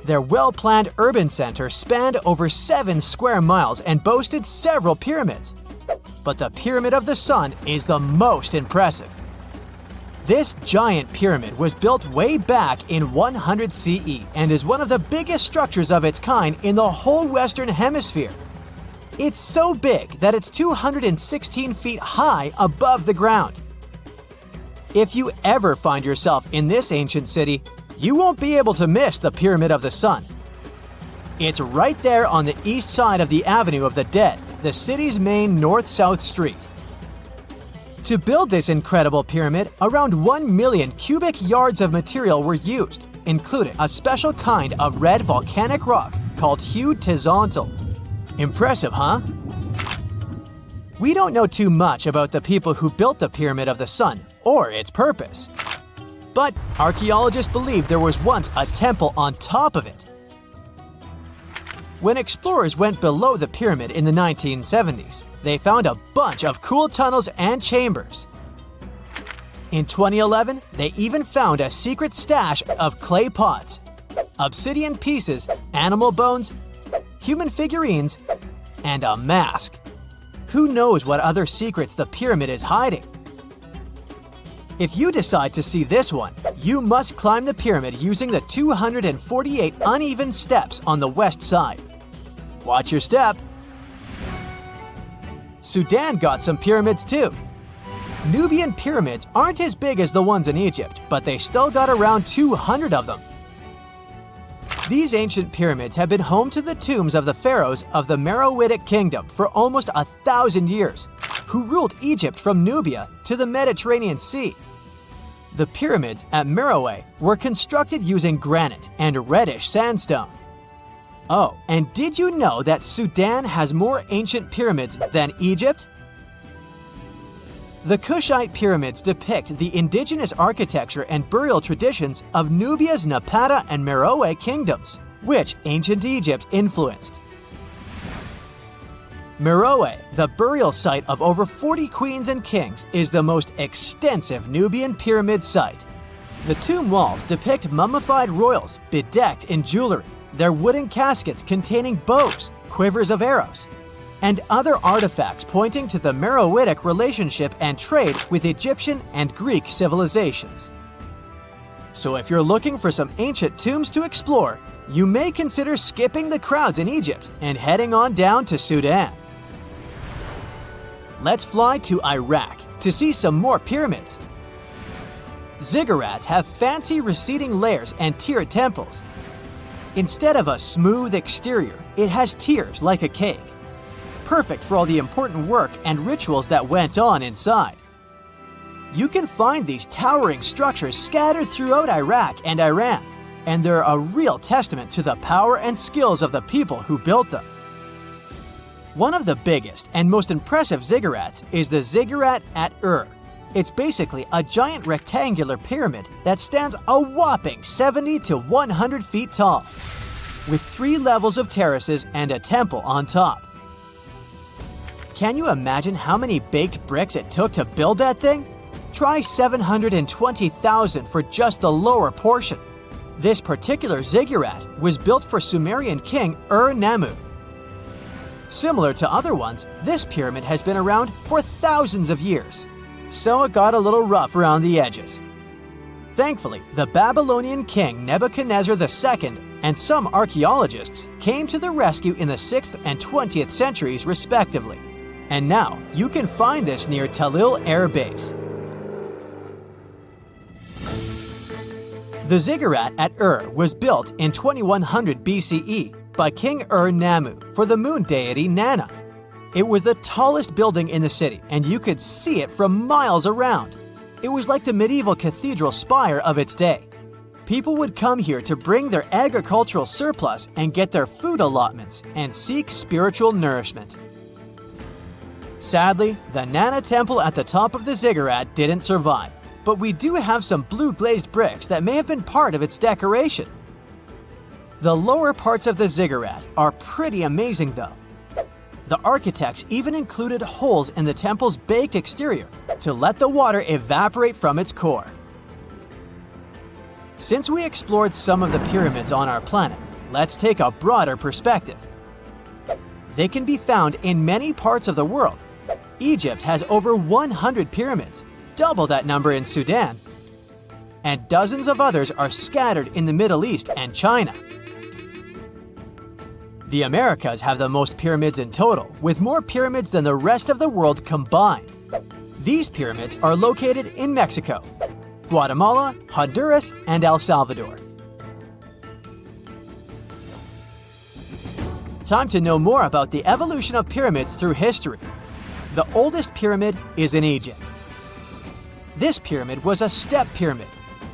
Their well-planned urban center spanned over 7 square miles and boasted several pyramids. But the Pyramid of the Sun is the most impressive. This giant pyramid was built way back in 100 CE and is one of the biggest structures of its kind in the whole Western Hemisphere. It's so big that it's 216 feet high above the ground. If you ever find yourself in this ancient city, you won't be able to miss the Pyramid of the Sun. It's right there on the east side of the Avenue of the Dead, the city's main north-south street. To build this incredible pyramid, around 1 million cubic yards of material were used, including a special kind of red volcanic rock called hued tezontle. Impressive, huh? We don't know too much about the people who built the Pyramid of the Sun or its purpose. But archaeologists believe there was once a temple on top of it. When explorers went below the pyramid in the 1970s, they found a bunch of cool tunnels and chambers. In 2011, they even found a secret stash of clay pots, obsidian pieces, animal bones, human figurines, and a mask. Who knows what other secrets the pyramid is hiding? If you decide to see this one, you must climb the pyramid using the 248 uneven steps on the west side. Watch your step. Sudan got some pyramids too. Nubian pyramids aren't as big as the ones in Egypt, but they still got around 200 of them. These ancient pyramids have been home to the tombs of the pharaohs of the Meroitic kingdom for almost 1,000 years, who ruled Egypt from Nubia to the Mediterranean Sea. The pyramids at Meroe were constructed using granite and reddish sandstone. Oh, and did you know that Sudan has more ancient pyramids than Egypt? The Kushite pyramids depict the indigenous architecture and burial traditions of Nubia's Napata and Meroe kingdoms, which ancient Egypt influenced. Meroe, the burial site of over 40 queens and kings, is the most extensive Nubian pyramid site. The tomb walls depict mummified royals bedecked in jewelry, their wooden caskets containing bows, quivers of arrows, and other artifacts pointing to the Meroitic relationship and trade with Egyptian and Greek civilizations. So if you're looking for some ancient tombs to explore, you may consider skipping the crowds in Egypt and heading on down to Sudan. Let's fly to Iraq to see some more pyramids. Ziggurats have fancy receding layers and tiered temples. Instead of a smooth exterior, it has tiers like a cake. Perfect for all the important work and rituals that went on inside. You can find these towering structures scattered throughout Iraq and Iran, and they're a real testament to the power and skills of the people who built them. One of the biggest and most impressive ziggurats is the ziggurat at Ur. It's basically a giant rectangular pyramid that stands a whopping 70 to 100 feet tall, with 3 levels of terraces and a temple on top. Can you imagine how many baked bricks it took to build that thing? Try 720,000 for just the lower portion. This particular ziggurat was built for Sumerian king Ur-Nammu. Similar to other ones, this pyramid has been around for thousands of years, so it got a little rough around the edges. Thankfully, the Babylonian king Nebuchadnezzar II and some archaeologists came to the rescue in the 6th and 20th centuries respectively. And now you can find this near Talil Air Base. The ziggurat at Ur was built in 2100 BCE by King Ur-Nammu for the moon deity Nana. It was the tallest building in the city, and you could see it from miles around. It was like the medieval cathedral spire of its day. People would come here to bring their agricultural surplus and get their food allotments and seek spiritual nourishment. Sadly, the Nana temple at the top of the ziggurat didn't survive, but we do have some blue glazed bricks that may have been part of its decoration. The lower parts of the ziggurat are pretty amazing though. The architects even included holes in the temple's baked exterior to let the water evaporate from its core. Since we explored some of the pyramids on our planet, let's take a broader perspective. They can be found in many parts of the world. Egypt has over 100 pyramids, double that number in Sudan, and dozens of others are scattered in the Middle East and China. The Americas have the most pyramids in total, with more pyramids than the rest of the world combined. These pyramids are located in Mexico, Guatemala, Honduras, and El Salvador. Time to know more about the evolution of pyramids through history. The oldest pyramid is in Egypt. This pyramid was a step pyramid,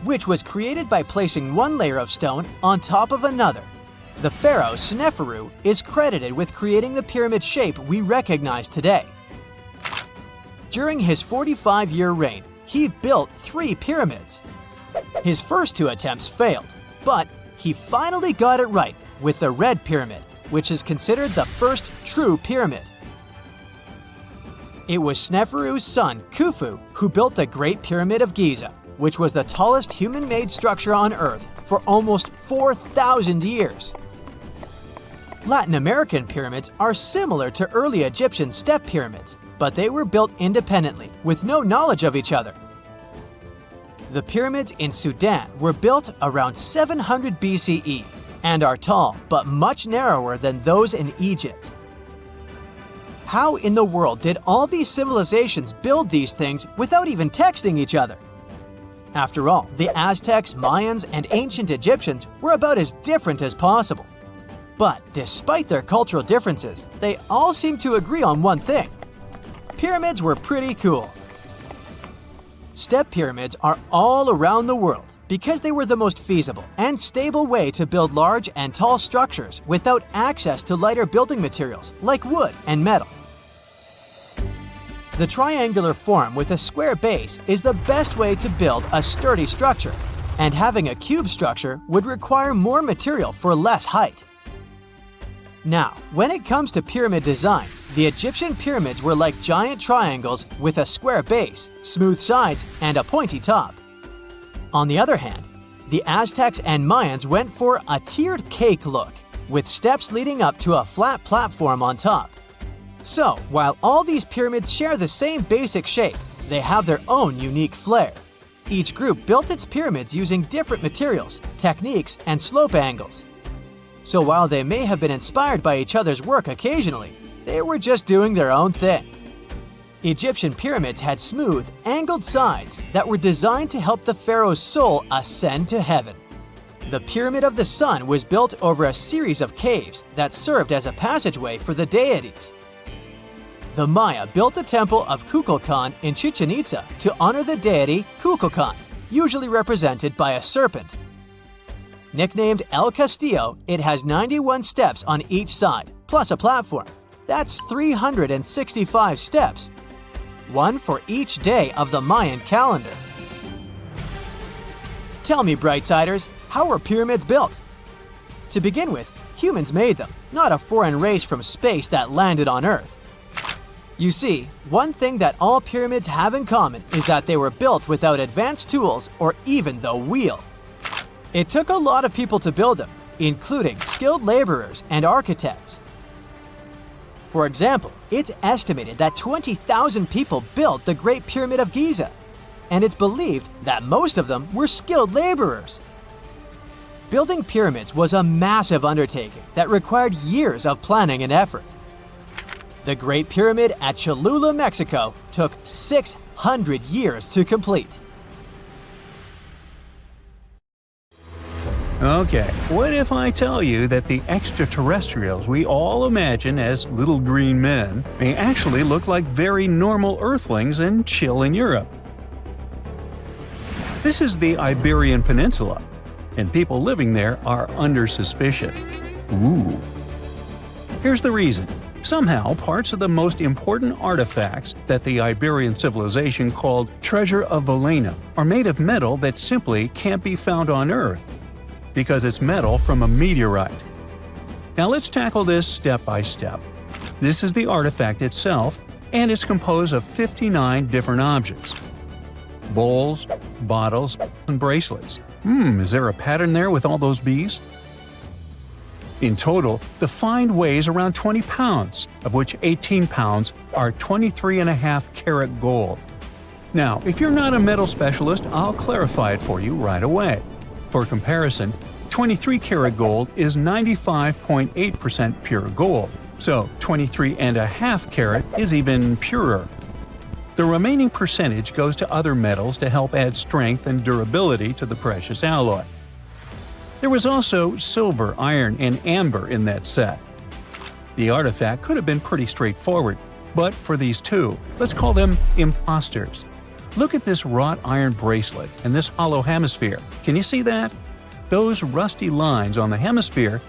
which was created by placing one layer of stone on top of another. The pharaoh Sneferu is credited with creating the pyramid shape we recognize today. During his 45-year reign, he built 3 pyramids. His first 2 attempts failed, but he finally got it right with the Red Pyramid, which is considered the first true pyramid. It was Sneferu's son, Khufu, who built the Great Pyramid of Giza, which was the tallest human-made structure on Earth for almost 4,000 years. Latin American pyramids are similar to early Egyptian step pyramids, but they were built independently, with no knowledge of each other. The pyramids in Sudan were built around 700 BCE and are tall but much narrower than those in Egypt. How in the world did all these civilizations build these things without even texting each other? After all, the Aztecs, Mayans, and ancient Egyptians were about as different as possible. But despite their cultural differences, they all seem to agree on one thing: pyramids were pretty cool. Step pyramids are all around the world because they were the most feasible and stable way to build large and tall structures without access to lighter building materials like wood and metal. The triangular form with a square base is the best way to build a sturdy structure, and having a cube structure would require more material for less height. Now, when it comes to pyramid design, the Egyptian pyramids were like giant triangles with a square base, smooth sides, and a pointy top. On the other hand, the Aztecs and Mayans went for a tiered cake look, with steps leading up to a flat platform on top. So, while all these pyramids share the same basic shape, they have their own unique flair. Each group built its pyramids using different materials, techniques, and slope angles. So while they may have been inspired by each other's work occasionally, they were just doing their own thing. Egyptian pyramids had smooth, angled sides that were designed to help the pharaoh's soul ascend to heaven. The Pyramid of the Sun was built over a series of caves that served as a passageway for the deities. The Maya built the temple of Kukulkan in Chichen Itza to honor the deity Kukulkan, usually represented by a serpent. Nicknamed El Castillo, it has 91 steps on each side, plus a platform. That's 365 steps, one for each day of the Mayan calendar. Tell me, Brightsiders, how were pyramids built? To begin with, humans made them, not a foreign race from space that landed on Earth. You see, one thing that all pyramids have in common is that they were built without advanced tools or even the wheel. It took a lot of people to build them, including skilled laborers and architects. For example, it's estimated that 20,000 people built the Great Pyramid of Giza, and it's believed that most of them were skilled laborers. Building pyramids was a massive undertaking that required years of planning and effort. The Great Pyramid at Cholula, Mexico, took 600 years to complete. Okay, what if I tell you that the extraterrestrials we all imagine as little green men may actually look like very normal Earthlings and chill in Europe? This is the Iberian Peninsula, and people living there are under suspicion. Ooh. Here's the reason. Somehow, parts of the most important artifacts that the Iberian civilization called Treasure of Valena are made of metal that simply can't be found on Earth, because it's metal from a meteorite. Now let's tackle this step by step. This is the artifact itself, and it's composed of 59 different objects. Bowls, bottles, and bracelets. Is there a pattern there with all those bees? In total, the find weighs around 20 pounds, of which 18 pounds are 23.5 karat gold. Now, if you're not a metal specialist, I'll clarify it for you right away. For comparison, 23-karat gold is 95.8% pure gold, so 23.5 karat is even purer. The remaining percentage goes to other metals to help add strength and durability to the precious alloy. There was also silver, iron, and amber in that set. The artifact could have been pretty straightforward, but for these two, let's call them imposters. Look at this wrought iron bracelet and this hollow hemisphere. Can you see that? Those rusty lines on the hemisphere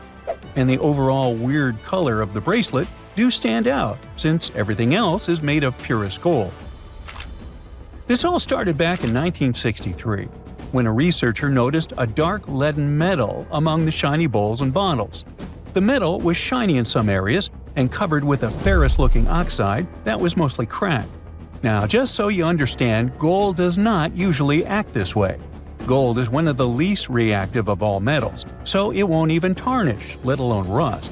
and the overall weird color of the bracelet do stand out, since everything else is made of purest gold. This all started back in 1963, when a researcher noticed a dark leaden metal among the shiny bowls and bottles. The metal was shiny in some areas and covered with a ferrous-looking oxide that was mostly cracked. Now, just so you understand, gold does not usually act this way. Gold is one of the least reactive of all metals, so it won't even tarnish, let alone rust.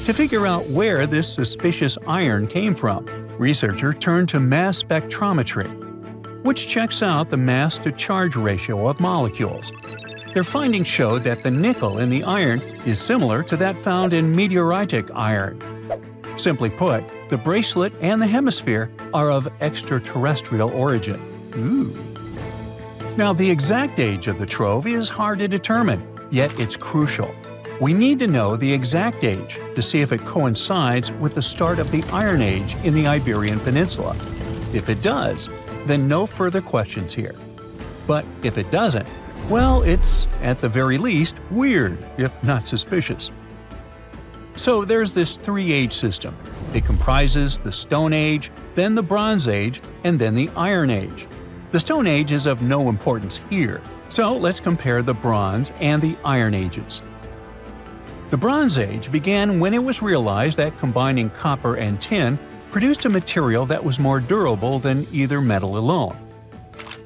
To figure out where this suspicious iron came from, researchers turned to mass spectrometry, which checks out the mass-to-charge ratio of molecules. Their findings showed that the nickel in the iron is similar to that found in meteoritic iron. Simply put, the bracelet and the hemisphere are of extraterrestrial origin. Ooh. Now, the exact age of the trove is hard to determine, yet it's crucial. We need to know the exact age to see if it coincides with the start of the Iron Age in the Iberian Peninsula. If it does, then no further questions here. But if it doesn't, well, it's, at the very least, weird, if not suspicious. So there's this three-age system. It comprises the Stone Age, then the Bronze Age, and then the Iron Age. The Stone Age is of no importance here, so let's compare the Bronze and the Iron Ages. The Bronze Age began when it was realized that combining copper and tin produced a material that was more durable than either metal alone.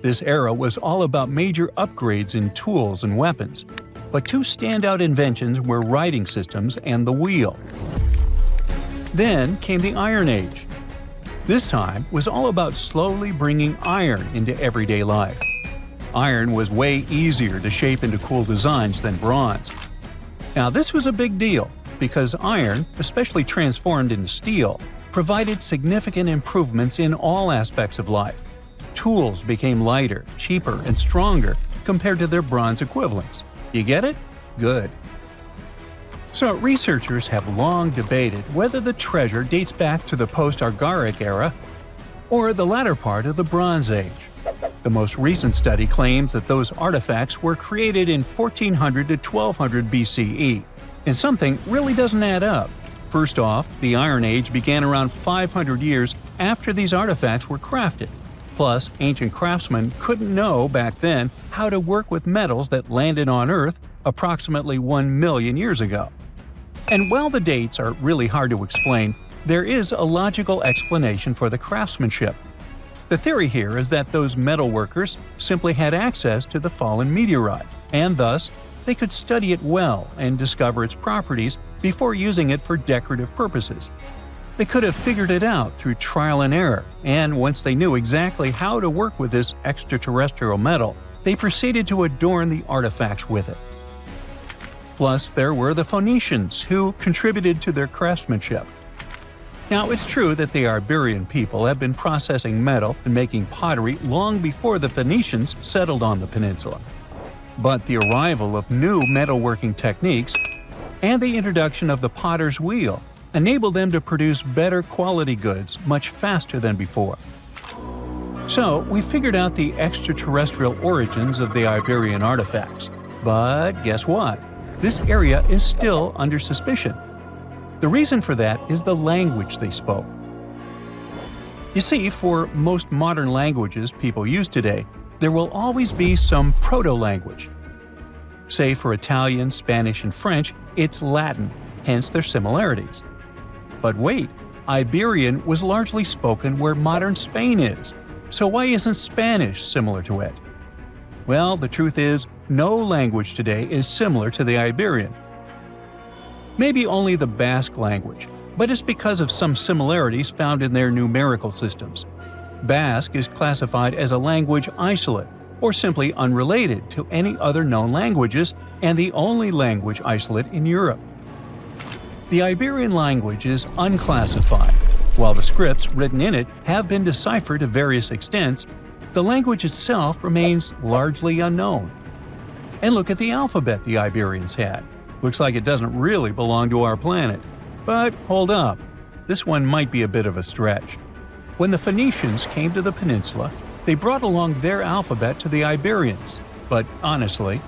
This era was all about major upgrades in tools and weapons, but two standout inventions were writing systems and the wheel. Then came the Iron Age. This time was all about slowly bringing iron into everyday life. Iron was way easier to shape into cool designs than bronze. Now, this was a big deal because iron, especially transformed into steel, provided significant improvements in all aspects of life. Tools became lighter, cheaper, and stronger compared to their bronze equivalents. You get it? Good. So, researchers have long debated whether the treasure dates back to the post-Argaric era or the latter part of the Bronze Age. The most recent study claims that those artifacts were created in 1400 to 1200 BCE, and something really doesn't add up. First off, the Iron Age began around 500 years after these artifacts were crafted. Plus, ancient craftsmen couldn't know back then how to work with metals that landed on Earth approximately 1 million years ago. And while the dates are really hard to explain, there is a logical explanation for the craftsmanship. The theory here is that those metal workers simply had access to the fallen meteorite, and thus, they could study it well and discover its properties before using it for decorative purposes. They could have figured it out through trial and error, and once they knew exactly how to work with this extraterrestrial metal, they proceeded to adorn the artifacts with it. Plus, there were the Phoenicians, who contributed to their craftsmanship. Now, it's true that the Iberian people have been processing metal and making pottery long before the Phoenicians settled on the peninsula. But the arrival of new metalworking techniques and the introduction of the potter's wheel enabled them to produce better quality goods much faster than before. So, we figured out the extraterrestrial origins of the Iberian artifacts. But guess what? This area is still under suspicion. The reason for that is the language they spoke. You see, for most modern languages people use today, there will always be some proto-language. Say for Italian, Spanish, and French, it's Latin, hence their similarities. But wait, Iberian was largely spoken where modern Spain is, so why isn't Spanish similar to it? Well, the truth is, no language today is similar to the Iberian. Maybe only the Basque language, but it's because of some similarities found in their numerical systems. Basque is classified as a language isolate, or simply unrelated to any other known languages, and the only language isolate in Europe. The Iberian language is unclassified. While the scripts written in it have been deciphered to various extents, the language itself remains largely unknown. And look at the alphabet the Iberians had. Looks like it doesn't really belong to our planet. But hold up, this one might be a bit of a stretch. When the Phoenicians came to the peninsula, they brought along their alphabet to the Iberians. But honestly,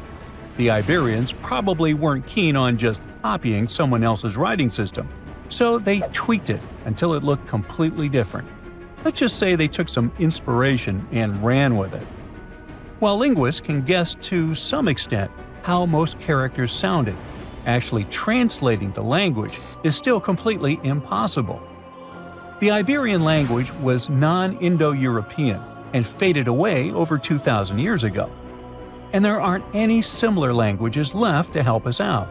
the Iberians probably weren't keen on just copying someone else's writing system, so they tweaked it until it looked completely different. Let's just say they took some inspiration and ran with it. While linguists can guess to some extent how most characters sounded, actually translating the language is still completely impossible. The Iberian language was non-Indo-European and faded away over 2,000 years ago. And there aren't any similar languages left to help us out.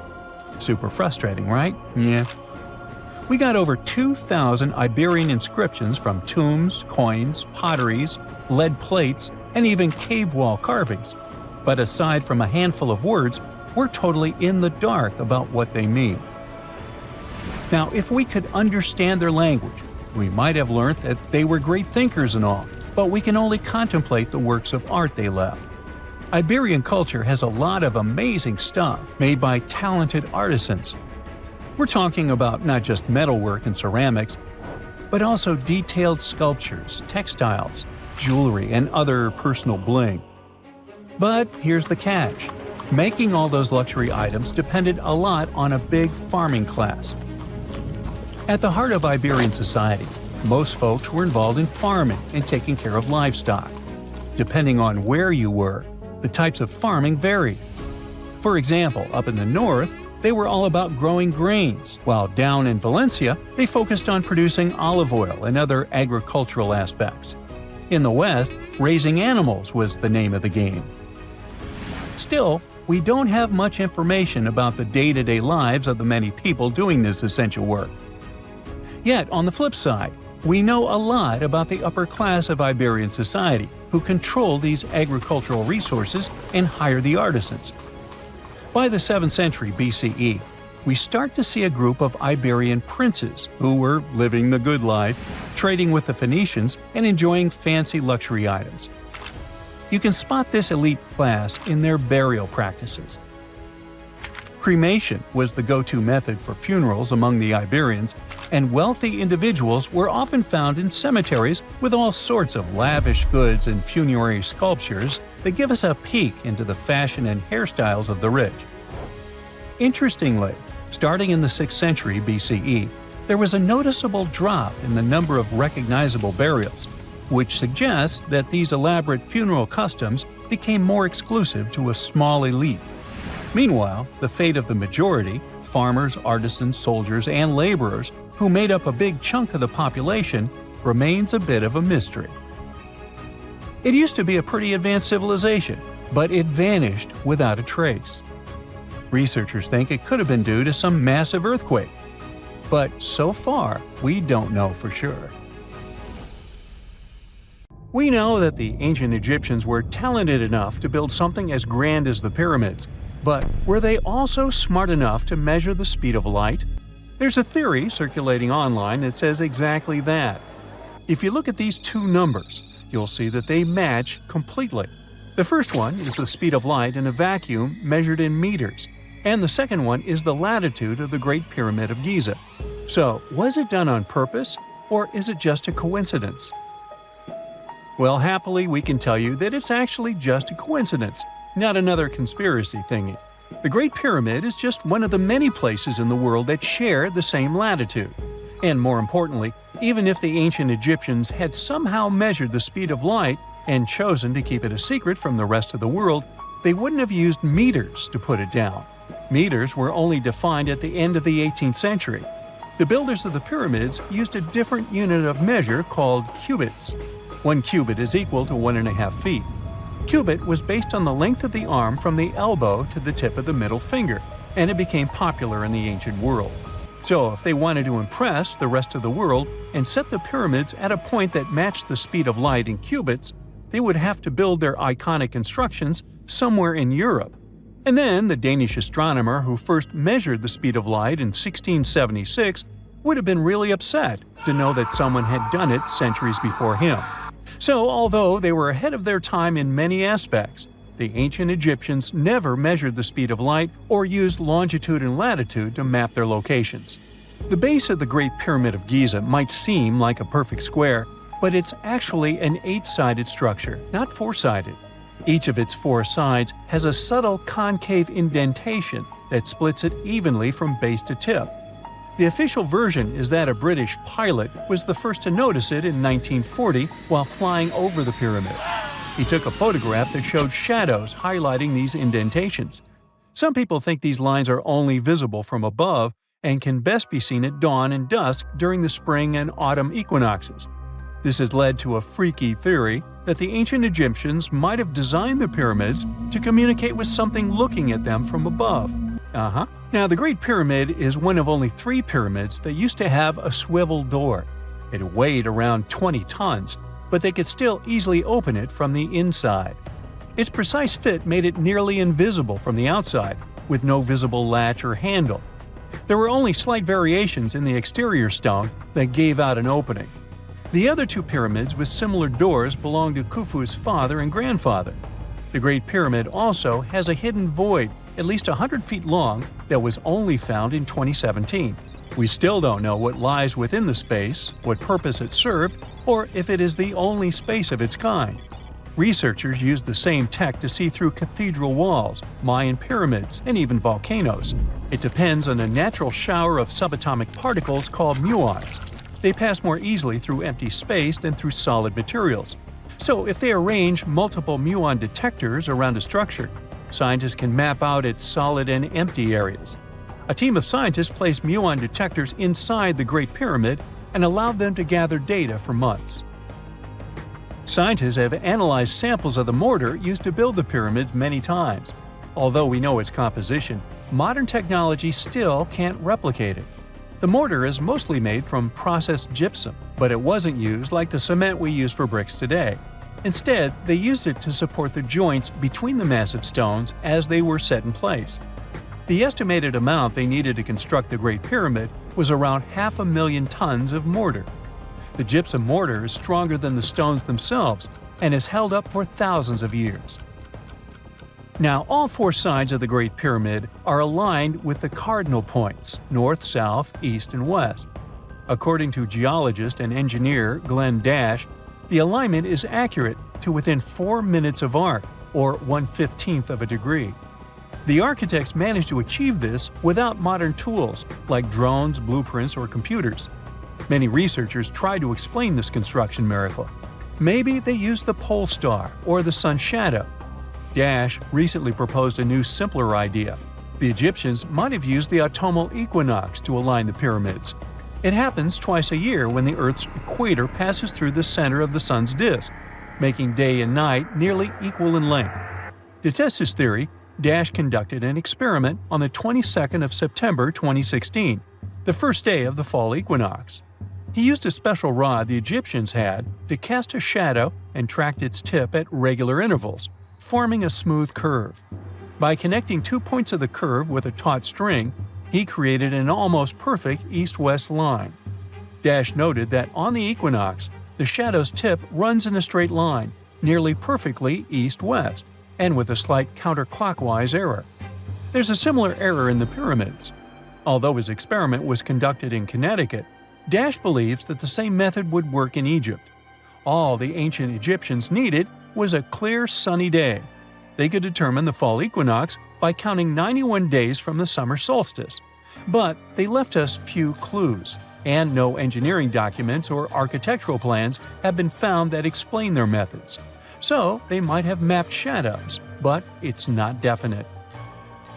Super frustrating, right? Yeah. We got over 2,000 Iberian inscriptions from tombs, coins, potteries, lead plates, and even cave wall carvings. But aside from a handful of words, we're totally in the dark about what they mean. Now, if we could understand their language, we might have learned that they were great thinkers and all, but we can only contemplate the works of art they left. Iberian culture has a lot of amazing stuff made by talented artisans. We're talking about not just metalwork and ceramics, but also detailed sculptures, textiles, jewelry, and other personal bling. But here's the catch. Making all those luxury items depended a lot on a big farming class. At the heart of Iberian society, most folks were involved in farming and taking care of livestock. Depending on where you were, the types of farming varied. For example, up in the north, they were all about growing grains, while down in Valencia, they focused on producing olive oil and other agricultural aspects. In the west, raising animals was the name of the game. Still, we don't have much information about the day-to-day lives of the many people doing this essential work. Yet, on the flip side, we know a lot about the upper class of Iberian society, who control these agricultural resources and hire the artisans. By the 7th century BCE, we start to see a group of Iberian princes who were living the good life, trading with the Phoenicians and enjoying fancy luxury items. You can spot this elite class in their burial practices. Cremation was the go-to method for funerals among the Iberians, and wealthy individuals were often found in cemeteries with all sorts of lavish goods and funerary sculptures that give us a peek into the fashion and hairstyles of the rich. Interestingly, starting in the 6th century BCE, there was a noticeable drop in the number of recognizable burials, which suggests that these elaborate funeral customs became more exclusive to a small elite. Meanwhile, the fate of the majority, farmers, artisans, soldiers, and laborers, who made up a big chunk of the population, remains a bit of a mystery. It used to be a pretty advanced civilization, but it vanished without a trace. Researchers think it could have been due to some massive earthquake, but so far, we don't know for sure. We know that the ancient Egyptians were talented enough to build something as grand as the pyramids, but were they also smart enough to measure the speed of light? There's a theory circulating online that says exactly that. If you look at these two numbers, you'll see that they match completely. The first one is the speed of light in a vacuum measured in meters, and the second one is the latitude of the Great Pyramid of Giza. So, was it done on purpose, or is it just a coincidence? Well, happily, we can tell you that it's actually just a coincidence, not another conspiracy thingy. The Great Pyramid is just one of the many places in the world that share the same latitude. And more importantly, even if the ancient Egyptians had somehow measured the speed of light and chosen to keep it a secret from the rest of the world, they wouldn't have used meters to put it down. Meters were only defined at the end of the 18th century. The builders of the pyramids used a different unit of measure called cubits. 1 cubit is equal to 1.5 feet. Cubit was based on the length of the arm from the elbow to the tip of the middle finger, and it became popular in the ancient world. So if they wanted to impress the rest of the world and set the pyramids at a point that matched the speed of light in cubits, they would have to build their iconic constructions somewhere in Europe. And then the Danish astronomer who first measured the speed of light in 1676 would have been really upset to know that someone had done it centuries before him. So although they were ahead of their time in many aspects, the ancient Egyptians never measured the speed of light or used longitude and latitude to map their locations. The base of the Great Pyramid of Giza might seem like a perfect square, but it's actually an 8-sided structure, not 4-sided. Each of its 4 sides has a subtle concave indentation that splits it evenly from base to tip. The official version is that a British pilot was the first to notice it in 1940 while flying over the pyramid. He took a photograph that showed shadows highlighting these indentations. Some people think these lines are only visible from above and can best be seen at dawn and dusk during the spring and autumn equinoxes. This has led to a freaky theory that the ancient Egyptians might have designed the pyramids to communicate with something looking at them from above. Now, the Great Pyramid is one of only 3 pyramids that used to have a swivel door. It weighed around 20 tons, but they could still easily open it from the inside. Its precise fit made it nearly invisible from the outside, with no visible latch or handle. There were only slight variations in the exterior stone that gave out an opening. The other 2 pyramids with similar doors belonged to Khufu's father and grandfather. The Great Pyramid also has a hidden void at least 100 feet long that was only found in 2017. We still don't know what lies within the space, what purpose it served, or if it is the only space of its kind. Researchers used the same tech to see through cathedral walls, Mayan pyramids, and even volcanoes. It depends on a natural shower of subatomic particles called muons. They pass more easily through empty space than through solid materials. So if they arrange multiple muon detectors around a structure, scientists can map out its solid and empty areas. A team of scientists placed muon detectors inside the Great Pyramid and allowed them to gather data for months. Scientists have analyzed samples of the mortar used to build the pyramids many times. Although we know its composition, modern technology still can't replicate it. The mortar is mostly made from processed gypsum, but it wasn't used like the cement we use for bricks today. Instead, they used it to support the joints between the massive stones as they were set in place. The estimated amount they needed to construct the Great Pyramid was around 500,000 tons of mortar. The gypsum mortar is stronger than the stones themselves and has held up for thousands of years. Now, all 4 sides of the Great Pyramid are aligned with the cardinal points – north, south, east, and west. According to geologist and engineer Glenn Dash, the alignment is accurate to within 4 minutes of arc, or 1/15 of a degree. The architects managed to achieve this without modern tools like drones, blueprints, or computers. Many researchers try to explain this construction miracle. Maybe they used the pole star or the sun's shadow. Dash recently proposed a new, simpler idea. The Egyptians might have used the autumnal equinox to align the pyramids. It happens twice a year when the Earth's equator passes through the center of the sun's disk, making day and night nearly equal in length. To test his theory, Dash conducted an experiment on the 22nd of September 2016, the first day of the fall equinox. He used a special rod the Egyptians had to cast a shadow and tracked its tip at regular intervals, forming a smooth curve. By connecting 2 points of the curve with a taut string, he created an almost perfect east-west line. Dash noted that on the equinox, the shadow's tip runs in a straight line, nearly perfectly east-west, and with a slight counterclockwise error. There's a similar error in the pyramids. Although his experiment was conducted in Connecticut, Dash believes that the same method would work in Egypt. All the ancient Egyptians needed was a clear, sunny day. They could determine the fall equinox by counting 91 days from the summer solstice. But they left us few clues, and no engineering documents or architectural plans have been found that explain their methods. So they might have mapped shadows, but it's not definite.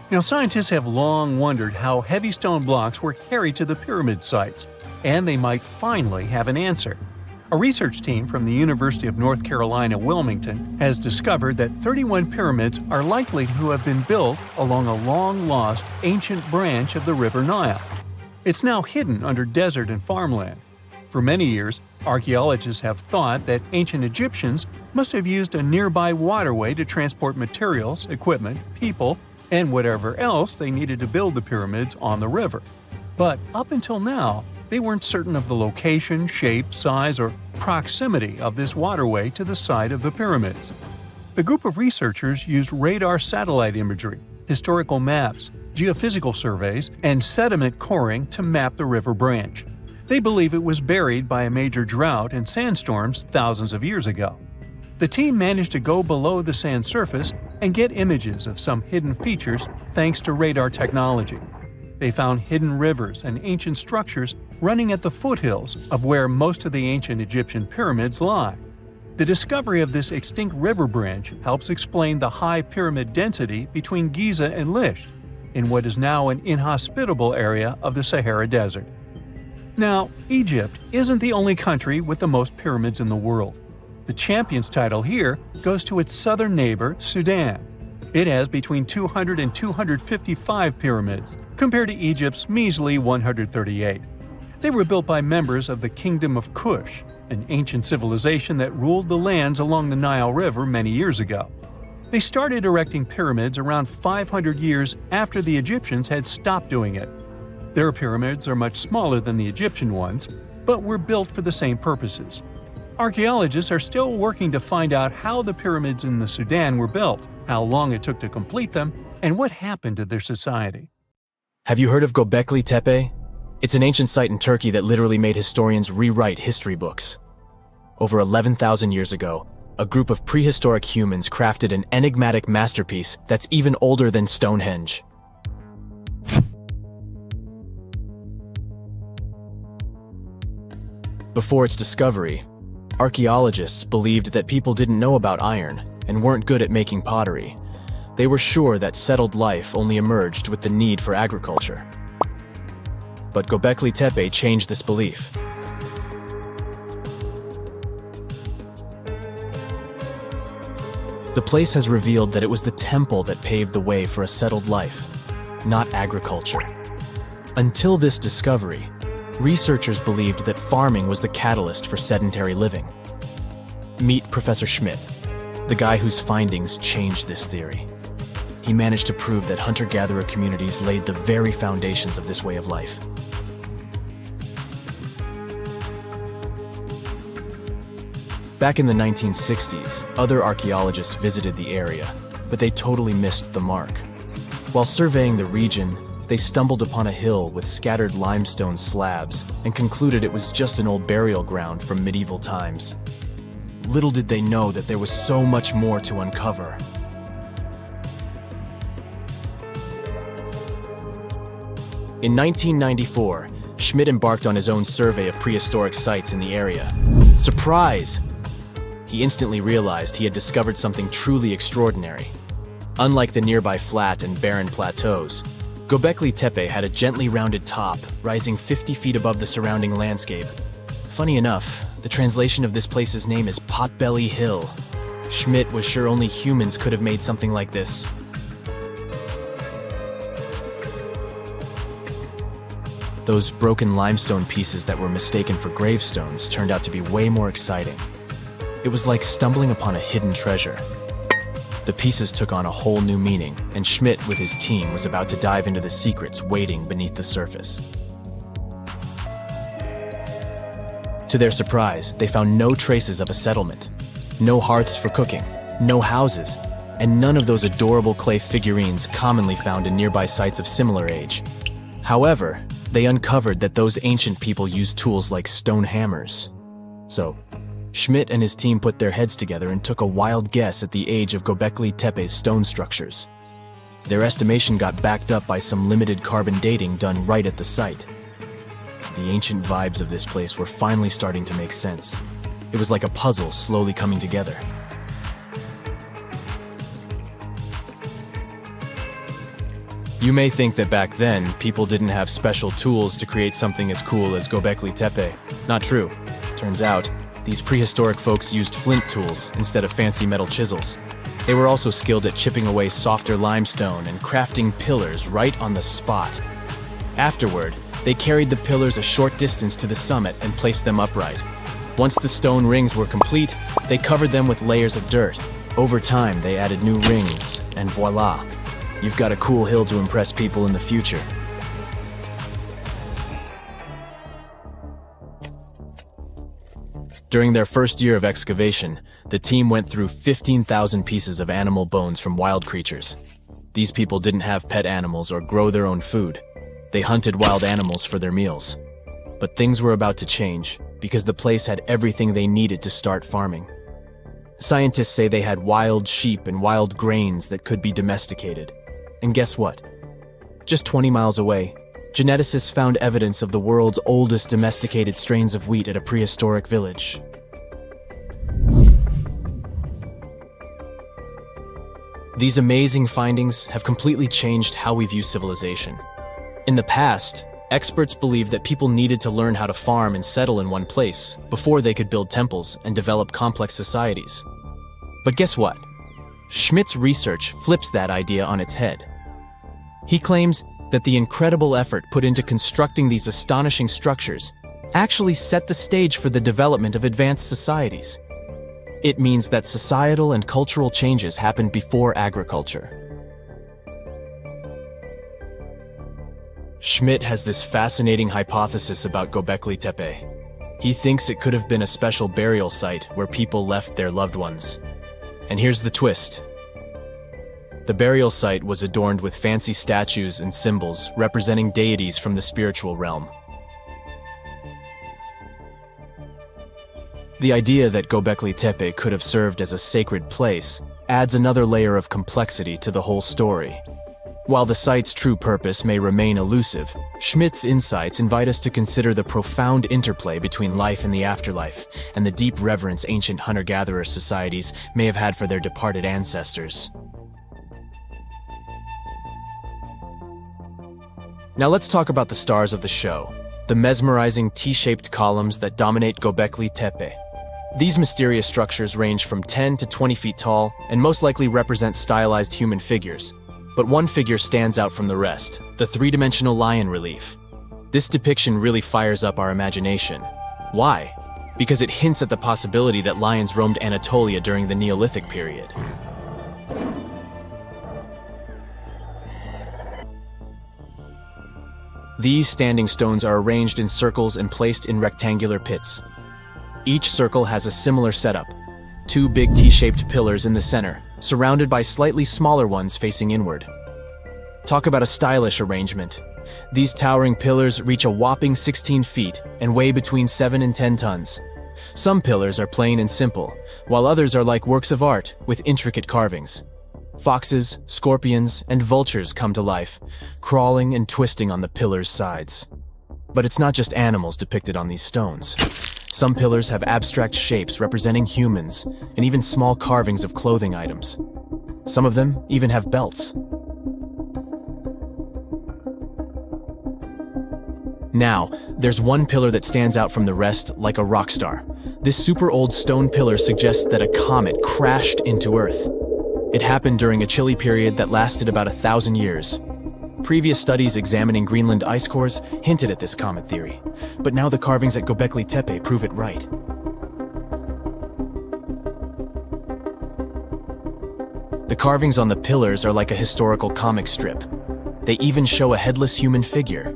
Now, scientists have long wondered how heavy stone blocks were carried to the pyramid sites, and they might finally have an answer. A research team from the University of North Carolina, Wilmington, has discovered that 31 pyramids are likely to have been built along a long-lost ancient branch of the River Nile. It's now hidden under desert and farmland. For many years, archaeologists have thought that ancient Egyptians must have used a nearby waterway to transport materials, equipment, people, and whatever else they needed to build the pyramids on the river. But up until now, they weren't certain of the location, shape, size, or proximity of this waterway to the site of the pyramids. The group of researchers used radar satellite imagery, historical maps, geophysical surveys, and sediment coring to map the river branch. They believe it was buried by a major drought and sandstorms thousands of years ago. The team managed to go below the sand surface and get images of some hidden features thanks to radar technology. They found hidden rivers and ancient structures running at the foothills of where most of the ancient Egyptian pyramids lie. The discovery of this extinct river branch helps explain the high pyramid density between Giza and Lisht, in what is now an inhospitable area of the Sahara Desert. Now, Egypt isn't the only country with the most pyramids in the world. The champion's title here goes to its southern neighbor, Sudan. It has between 200 and 255 pyramids, compared to Egypt's measly 138. They were built by members of the Kingdom of Kush, an ancient civilization that ruled the lands along the Nile River many years ago. They started erecting pyramids around 500 years after the Egyptians had stopped doing it. Their pyramids are much smaller than the Egyptian ones, but were built for the same purposes. Archaeologists are still working to find out how the pyramids in the Sudan were built, how long it took to complete them, and what happened to their society. Have you heard of Göbekli Tepe? It's an ancient site in Turkey that literally made historians rewrite history books. Over 11,000 years ago, a group of prehistoric humans crafted an enigmatic masterpiece that's even older than Stonehenge. Before its discovery, archaeologists believed that people didn't know about iron and weren't good at making pottery. They were sure that settled life only emerged with the need for agriculture. But Göbekli Tepe changed this belief. The place has revealed that it was the temple that paved the way for a settled life, not agriculture. Until this discovery, researchers believed that farming was the catalyst for sedentary living. Meet Professor Schmidt, the guy whose findings changed this theory. He managed to prove that hunter-gatherer communities laid the very foundations of this way of life. Back in the 1960s, other archaeologists visited the area, but they totally missed the mark. While surveying the region, they stumbled upon a hill with scattered limestone slabs and concluded it was just an old burial ground from medieval times. Little did they know that there was so much more to uncover. In 1994, Schmidt embarked on his own survey of prehistoric sites in the area. Surprise! He instantly realized he had discovered something truly extraordinary. Unlike the nearby flat and barren plateaus, Göbekli Tepe had a gently rounded top, rising 50 feet above the surrounding landscape. Funny enough, the translation of this place's name is Potbelly Hill. Schmidt was sure only humans could have made something like this. Those broken limestone pieces that were mistaken for gravestones turned out to be way more exciting. It was like stumbling upon a hidden treasure. The pieces took on a whole new meaning, and Schmidt with his team was about to dive into the secrets waiting beneath the surface. To their surprise, they found no traces of a settlement, no hearths for cooking, no houses, and none of those adorable clay figurines commonly found in nearby sites of similar age. However, they uncovered that those ancient people used tools like stone hammers. So, Schmidt and his team put their heads together and took a wild guess at the age of Göbekli Tepe's stone structures. Their estimation got backed up by some limited carbon dating done right at the site. The ancient vibes of this place were finally starting to make sense. It was like a puzzle slowly coming together. You may think that back then, people didn't have special tools to create something as cool as Göbekli Tepe. Not true. Turns out, these prehistoric folks used flint tools instead of fancy metal chisels. They were also skilled at chipping away softer limestone and crafting pillars right on the spot. Afterward, They carried the pillars a short distance to the summit and placed them upright. Once the stone rings were complete, they covered them with layers of dirt. Over time, they added new rings, and voila, you've got a cool hill to impress people in the future. During their first year of excavation, the team went through 15,000 pieces of animal bones from wild creatures. These people didn't have pet animals or grow their own food. They hunted wild animals for their meals. But things were about to change, because the place had everything they needed to start farming. Scientists say they had wild sheep and wild grains that could be domesticated. And guess what? Just 20 miles away, geneticists found evidence of the world's oldest domesticated strains of wheat at a prehistoric village. These amazing findings have completely changed how we view civilization. In the past, experts believed that people needed to learn how to farm and settle in one place before they could build temples and develop complex societies. But guess what? Schmidt's research flips that idea on its head. He claims that the incredible effort put into constructing these astonishing structures actually set the stage for the development of advanced societies. It means that societal and cultural changes happened before agriculture. Schmidt has this fascinating hypothesis about Göbekli Tepe. He thinks it could have been a special burial site where people left their loved ones. And here's the twist. The burial site was adorned with fancy statues and symbols representing deities from the spiritual realm. The idea that Göbekli Tepe could have served as a sacred place adds another layer of complexity to the whole story. While the site's true purpose may remain elusive, Schmidt's insights invite us to consider the profound interplay between life and the afterlife, and the deep reverence ancient hunter-gatherer societies may have had for their departed ancestors. Now let's talk about the stars of the show, the mesmerizing T-shaped columns that dominate Göbekli Tepe. These mysterious structures range from 10 to 20 feet tall and most likely represent stylized human figures. But one figure stands out from the rest, the three-dimensional lion relief. This depiction really fires up our imagination. Why? Because it hints at the possibility that lions roamed Anatolia during the Neolithic period. These standing stones are arranged in circles and placed in rectangular pits. Each circle has a similar setup. Two big T-shaped pillars in the center, surrounded by slightly smaller ones facing inward. Talk about a stylish arrangement. These towering pillars reach a whopping 16 feet and weigh between 7 and 10 tons. Some pillars are plain and simple, while others are like works of art with intricate carvings. Foxes, scorpions, and vultures come to life, crawling and twisting on the pillars' sides. But it's not just animals depicted on these stones. Some pillars have abstract shapes representing humans, and even small carvings of clothing items. Some of them even have belts. Now, there's one pillar that stands out from the rest like a rock star. This super old stone pillar suggests that a comet crashed into Earth. It happened during a chilly period that lasted about 1,000 years. Previous studies examining Greenland ice cores hinted at this comet theory, but now the carvings at Göbekli Tepe prove it right. The carvings on the pillars are like a historical comic strip. They even show a headless human figure.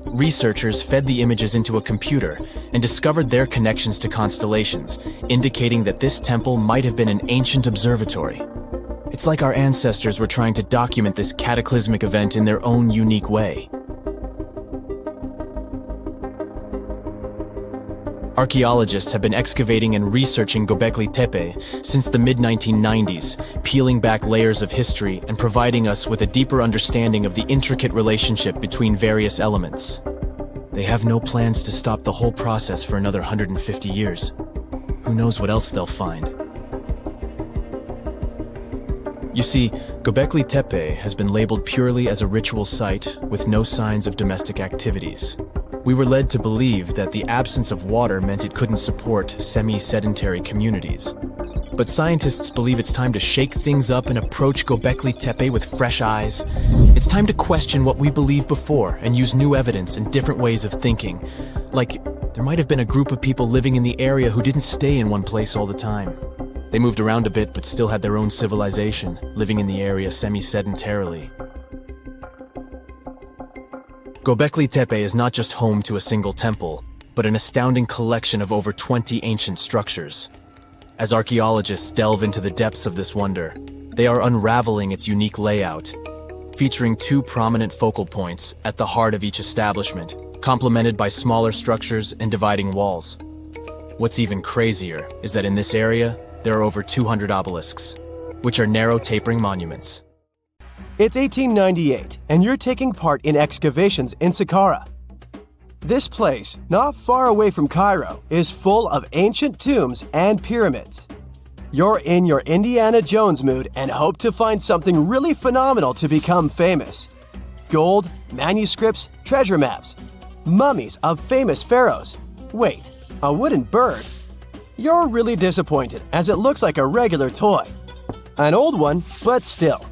Researchers fed the images into a computer and discovered their connections to constellations, indicating that this temple might have been an ancient observatory. It's like our ancestors were trying to document this cataclysmic event in their own unique way. Archaeologists have been excavating and researching Göbekli Tepe since the mid-1990s, peeling back layers of history and providing us with a deeper understanding of the intricate relationship between various elements. They have no plans to stop the whole process for another 150 years. Who knows what else they'll find? You see, Göbekli Tepe has been labeled purely as a ritual site with no signs of domestic activities. We were led to believe that the absence of water meant it couldn't support semi-sedentary communities. But scientists believe it's time to shake things up and approach Göbekli Tepe with fresh eyes. It's time to question what we believed before and use new evidence and different ways of thinking. Like, there might have been a group of people living in the area who didn't stay in one place all the time. They moved around a bit but still had their own civilization, living in the area semi-sedentarily. Göbekli Tepe is not just home to a single temple, but an astounding collection of over 20 ancient structures. As archaeologists delve into the depths of this wonder, they are unraveling its unique layout, featuring two prominent focal points at the heart of each establishment, complemented by smaller structures and dividing walls. What's even crazier is that in this area, there are over 200 obelisks, which are narrow tapering monuments. It's 1898, and you're taking part in excavations in Saqqara. This place, not far away from Cairo, is full of ancient tombs and pyramids. You're in your Indiana Jones mood and hope to find something really phenomenal to become famous. Gold, manuscripts, treasure maps, mummies of famous pharaohs. Wait, a wooden bird? You're really disappointed as it looks like a regular toy. An old one, but still.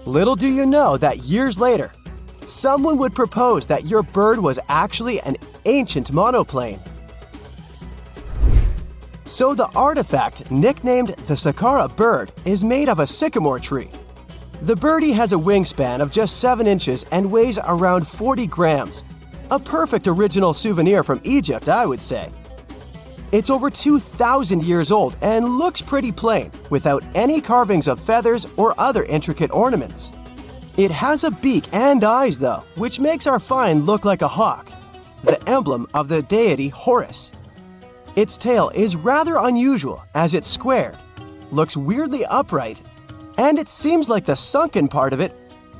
Little do you know that years later, someone would propose that your bird was actually an ancient monoplane. So the artifact, nicknamed the Saqqara Bird, is made of a sycamore tree. The birdie has a wingspan of just 7 inches and weighs around 40 grams. A perfect original souvenir from Egypt, I would say. It's over 2,000 years old and looks pretty plain, without any carvings of feathers or other intricate ornaments. It has a beak and eyes, though, which makes our find look like a hawk, the emblem of the deity Horus. Its tail is rather unusual as it's squared, looks weirdly upright, and it seems like the sunken part of it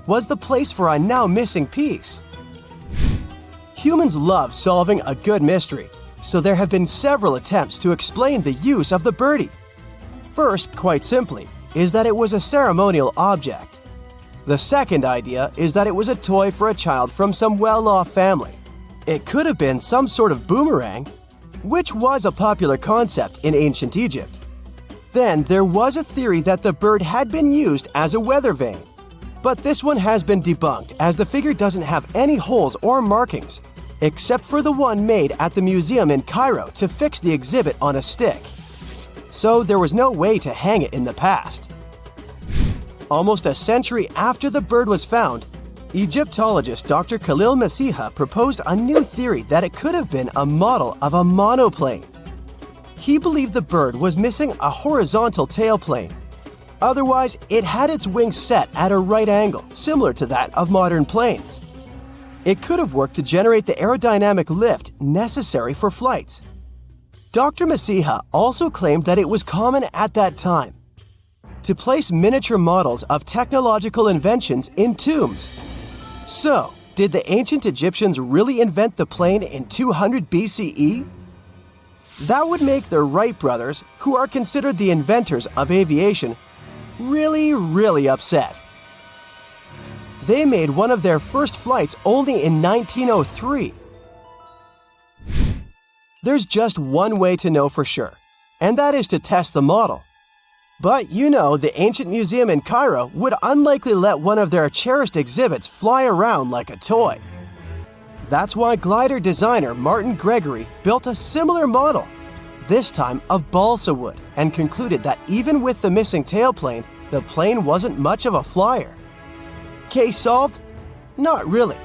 was the place for a now missing piece. Humans love solving a good mystery, so there have been several attempts to explain the use of the birdie. First, quite simply, is that it was a ceremonial object. The second idea is that it was a toy for a child from some well-off family. It could have been some sort of boomerang, which was a popular concept in ancient Egypt. Then there was a theory that the bird had been used as a weather vane. But this one has been debunked as the figure doesn't have any holes or markings, except for the one made at the museum in Cairo to fix the exhibit on a stick. So there was no way to hang it in the past. Almost a century after the bird was found, Egyptologist Dr. Khalil Masiha proposed a new theory that it could have been a model of a monoplane. He believed the bird was missing a horizontal tailplane. Otherwise, it had its wings set at a right angle, similar to that of modern planes. It could have worked to generate the aerodynamic lift necessary for flights. Dr. Masiha also claimed that it was common at that time to place miniature models of technological inventions in tombs. So, did the ancient Egyptians really invent the plane in 200 BCE? That would make the Wright brothers, who are considered the inventors of aviation, really upset. They made one of their first flights only in 1903. There's just one way to know for sure, and that is to test the model. But you know, the ancient museum in Cairo would unlikely let one of their cherished exhibits fly around like a toy. That's why glider designer Martin Gregory built a similar model, this time of balsa wood, and concluded that even with the missing tailplane, the plane wasn't much of a flyer. Case solved? Not really.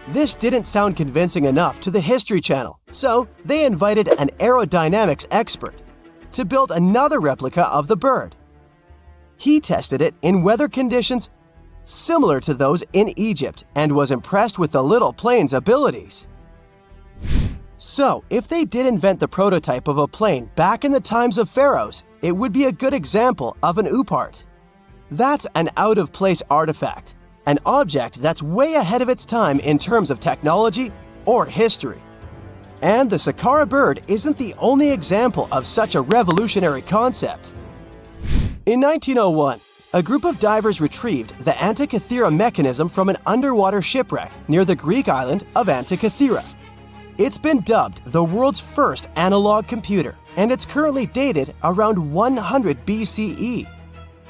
This didn't sound convincing enough to the History Channel, so they invited an aerodynamics expert to build another replica of the bird. He tested it in weather conditions similar to those in Egypt and was impressed with the little plane's abilities. So, if they did invent the prototype of a plane back in the times of pharaohs, it would be a good example of an OOPart. That's an out-of-place artifact, an object that's way ahead of its time in terms of technology or history. And the Saqqara Bird isn't the only example of such a revolutionary concept. In 1901, a group of divers retrieved the Antikythera mechanism from an underwater shipwreck near the Greek island of Antikythera. It's been dubbed the world's first analog computer and it's currently dated around 100 BCE.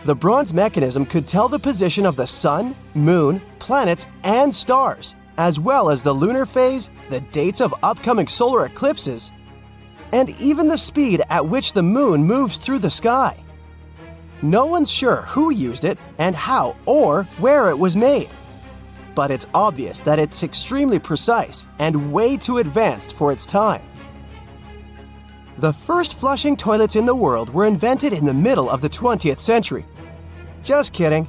The bronze mechanism could tell the position of the sun, moon, planets, and stars, as well as the lunar phase, the dates of upcoming solar eclipses, and even the speed at which the moon moves through the sky. No one's sure who used it and how or where it was made, but it's obvious that it's extremely precise and way too advanced for its time. The first flushing toilets in the world were invented in the middle of the 20th century. Just kidding.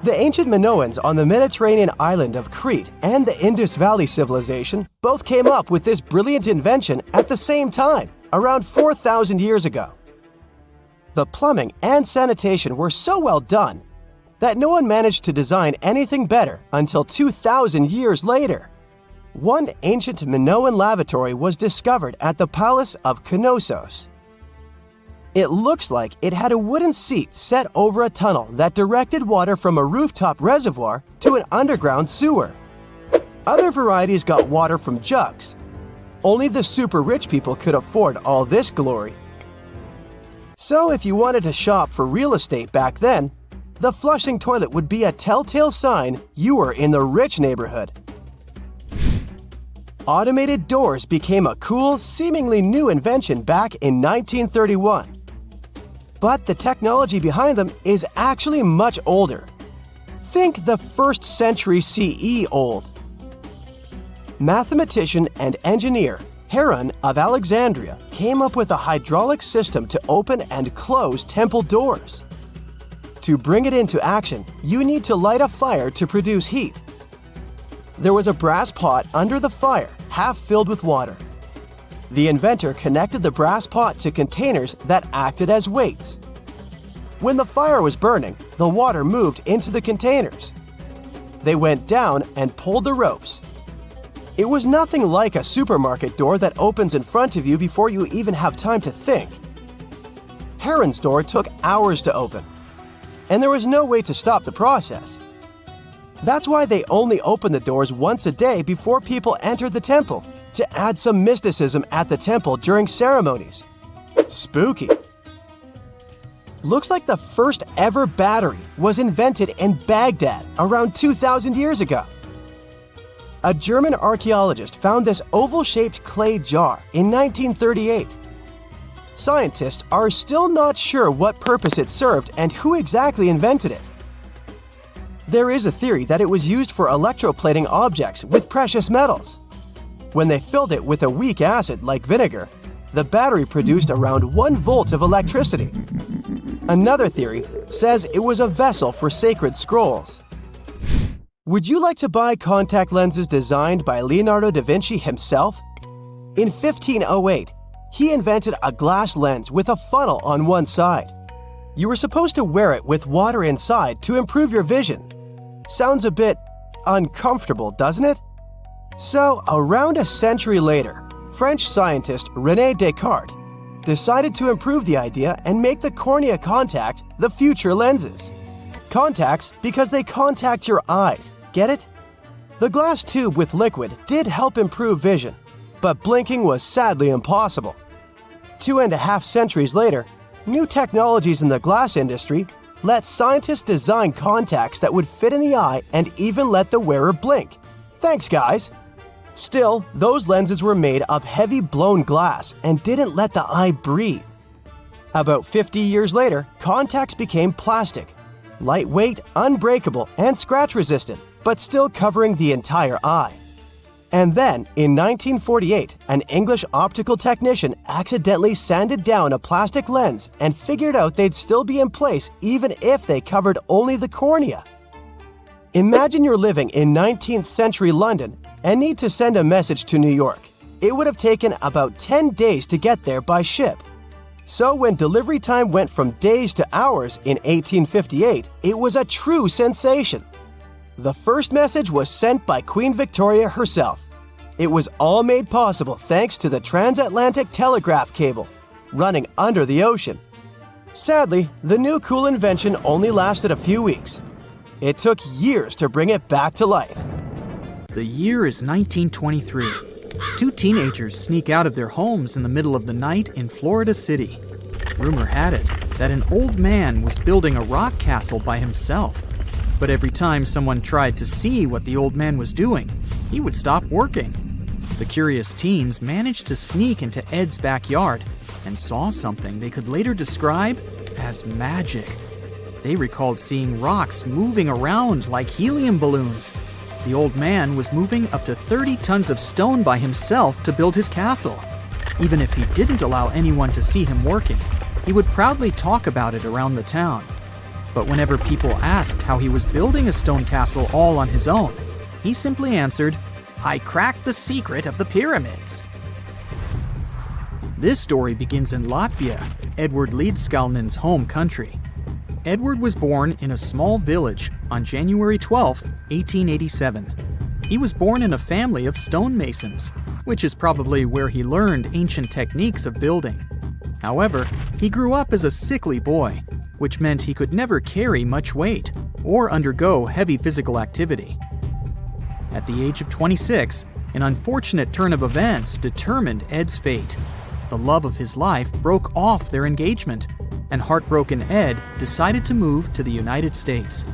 The ancient Minoans on the Mediterranean island of Crete and the Indus Valley civilization both came up with this brilliant invention at the same time, around 4,000 years ago. The plumbing and sanitation were so well done that no one managed to design anything better until 2,000 years later. One ancient Minoan lavatory was discovered at the Palace of Knossos. It looks like it had a wooden seat set over a tunnel that directed water from a rooftop reservoir to an underground sewer. Other varieties got water from jugs. Only the super rich people could afford all this glory. So if you wanted to shop for real estate back then, the flushing toilet would be a telltale sign you were in the rich neighborhood. Automated doors became a cool, seemingly new invention back in 1931. But the technology behind them is actually much older. Think the 1st century CE old. Mathematician and engineer Heron of Alexandria came up with a hydraulic system to open and close temple doors. To bring it into action, you need to light a fire to produce heat. There was a brass pot under the fire, half filled with water. The inventor connected the brass pot to containers that acted as weights. When the fire was burning, the water moved into the containers. They went down and pulled the ropes. It was nothing like a supermarket door that opens in front of you before you even have time to think. Heron's door took hours to open, and there was no way to stop the process. That's why they only opened the doors once a day before people entered the temple, to add some mysticism at the temple during ceremonies. Spooky. Looks like the first ever battery was invented in Baghdad around 2,000 years ago. A German archaeologist found this oval-shaped clay jar in 1938. Scientists are still not sure what purpose it served and who exactly invented it. There is a theory that it was used for electroplating objects with precious metals. When they filled it with a weak acid like vinegar, the battery produced around 1 volt of electricity. Another theory says it was a vessel for sacred scrolls. Would you like to buy contact lenses designed by Leonardo da Vinci himself? In 1508, he invented a glass lens with a funnel on one side. You were supposed to wear it with water inside to improve your vision. Sounds a bit uncomfortable, doesn't it? So, around a century later, French scientist René Descartes decided to improve the idea and make the cornea contact the future lenses. Contacts because they contact your eyes, get it? The glass tube with liquid did help improve vision, but blinking was sadly impossible. 2.5 centuries later, new technologies in the glass industry let scientists design contacts that would fit in the eye and even let the wearer blink. Thanks, guys! Still, those lenses were made of heavy blown glass and didn't let the eye breathe. About 50 years later, contacts became plastic, lightweight, unbreakable, and scratch-resistant, but still covering the entire eye. And then, in 1948, an English optical technician accidentally sanded down a plastic lens and figured out they'd still be in place even if they covered only the cornea. Imagine you're living in 19th century London and need to send a message to New York. It would have taken about 10 days to get there by ship. So when delivery time went from days to hours in 1858, it was a true sensation. The first message was sent by Queen Victoria herself. It was all made possible thanks to the transatlantic telegraph cable, running under the ocean. Sadly, the new cool invention only lasted a few weeks. It took years to bring it back to life. The year is 1923. Two teenagers sneak out of their homes in the middle of the night in Florida City. Rumor had it that an old man was building a rock castle by himself. But every time someone tried to see what the old man was doing, he would stop working. The curious teens managed to sneak into Ed's backyard and saw something they could later describe as magic. They recalled seeing rocks moving around like helium balloons. The old man was moving up to 30 tons of stone by himself to build his castle. Even if he didn't allow anyone to see him working, he would proudly talk about it around the town. But whenever people asked how he was building a stone castle all on his own, he simply answered, "I cracked the secret of the pyramids." This story begins in Latvia, Edward Leedskalnin's home country. Edward was born in a small village on January 12, 1887. He was born in a family of stonemasons, which is probably where he learned ancient techniques of building. However, he grew up as a sickly boy, which meant he could never carry much weight or undergo heavy physical activity. At the age of 26, an unfortunate turn of events determined Ed's fate. The love of his life broke off their engagement, and heartbroken Ed decided to move to the United States.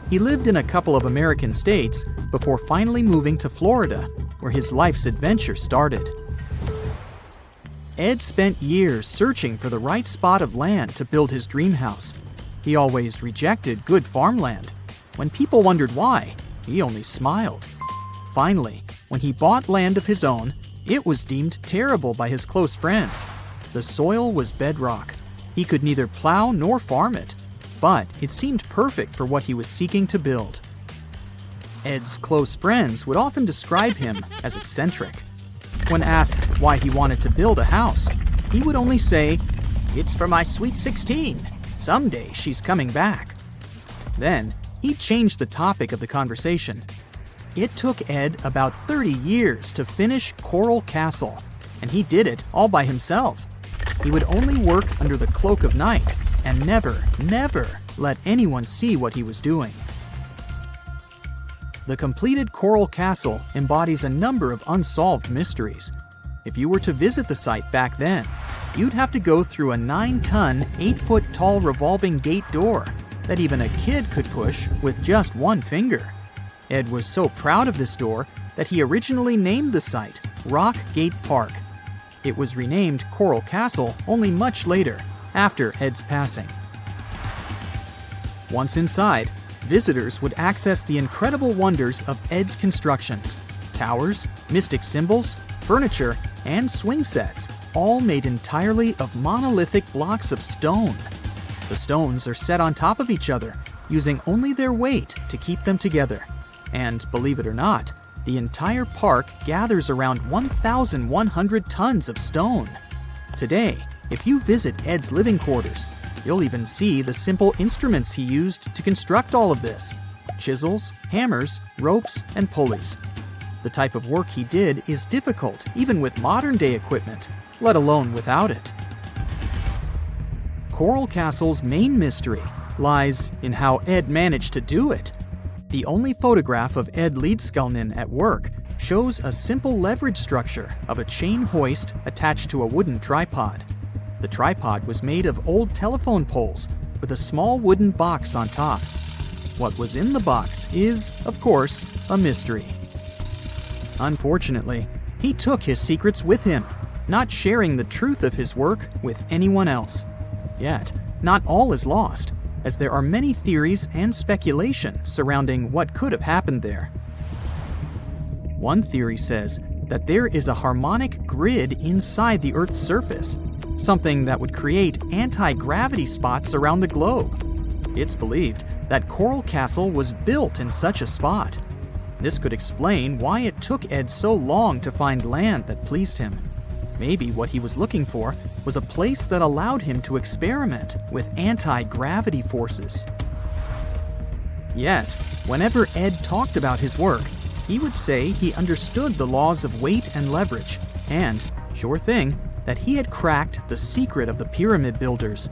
He lived in a couple of American states before finally moving to Florida, where his life's adventure started. Ed spent years searching for the right spot of land to build his dream house. He always rejected good farmland. When people wondered why, he only smiled. Finally, when he bought land of his own, it was deemed terrible by his close friends. The soil was bedrock. He could neither plow nor farm it, but it seemed perfect for what he was seeking to build. Ed's close friends would often describe him as eccentric. When asked why he wanted to build a house, he would only say, "It's for my sweet 16. Someday she's coming back." Then, he changed the topic of the conversation. It took Ed about 30 years to finish Coral Castle, and he did it all by himself. He would only work under the cloak of night and never let anyone see what he was doing. The completed Coral Castle embodies a number of unsolved mysteries. If you were to visit the site back then, you'd have to go through a 9-ton, 8-foot-tall revolving gate door that even a kid could push with just one finger. Ed was so proud of this door that he originally named the site Rock Gate Park. It was renamed Coral Castle only much later, after Ed's passing. Once inside, visitors would access the incredible wonders of Ed's constructions: towers, mystic symbols, furniture, and swing sets, all made entirely of monolithic blocks of stone. The stones are set on top of each other, using only their weight to keep them together. And believe it or not, the entire park gathers around 1,100 tons of stone. Today, if you visit Ed's living quarters, you'll even see the simple instruments he used to construct all of this: chisels, hammers, ropes, and pulleys. The type of work he did is difficult even with modern-day equipment, let alone without it. Coral Castle's main mystery lies in how Ed managed to do it. The only photograph of Ed Leedskalnin at work shows a simple leverage structure of a chain hoist attached to a wooden tripod. The tripod was made of old telephone poles with a small wooden box on top. What was in the box is, of course, a mystery. Unfortunately, he took his secrets with him, not sharing the truth of his work with anyone else. Yet, not all is lost, as there are many theories and speculation surrounding what could have happened there. One theory says that there is a harmonic grid inside the Earth's surface, something that would create anti-gravity spots around the globe. It's believed that Coral Castle was built in such a spot. This could explain why it took Ed so long to find land that pleased him. Maybe what he was looking for was a place that allowed him to experiment with anti-gravity forces. Yet, whenever Ed talked about his work, he would say he understood the laws of weight and leverage, and, sure thing, that he had cracked the secret of the pyramid builders.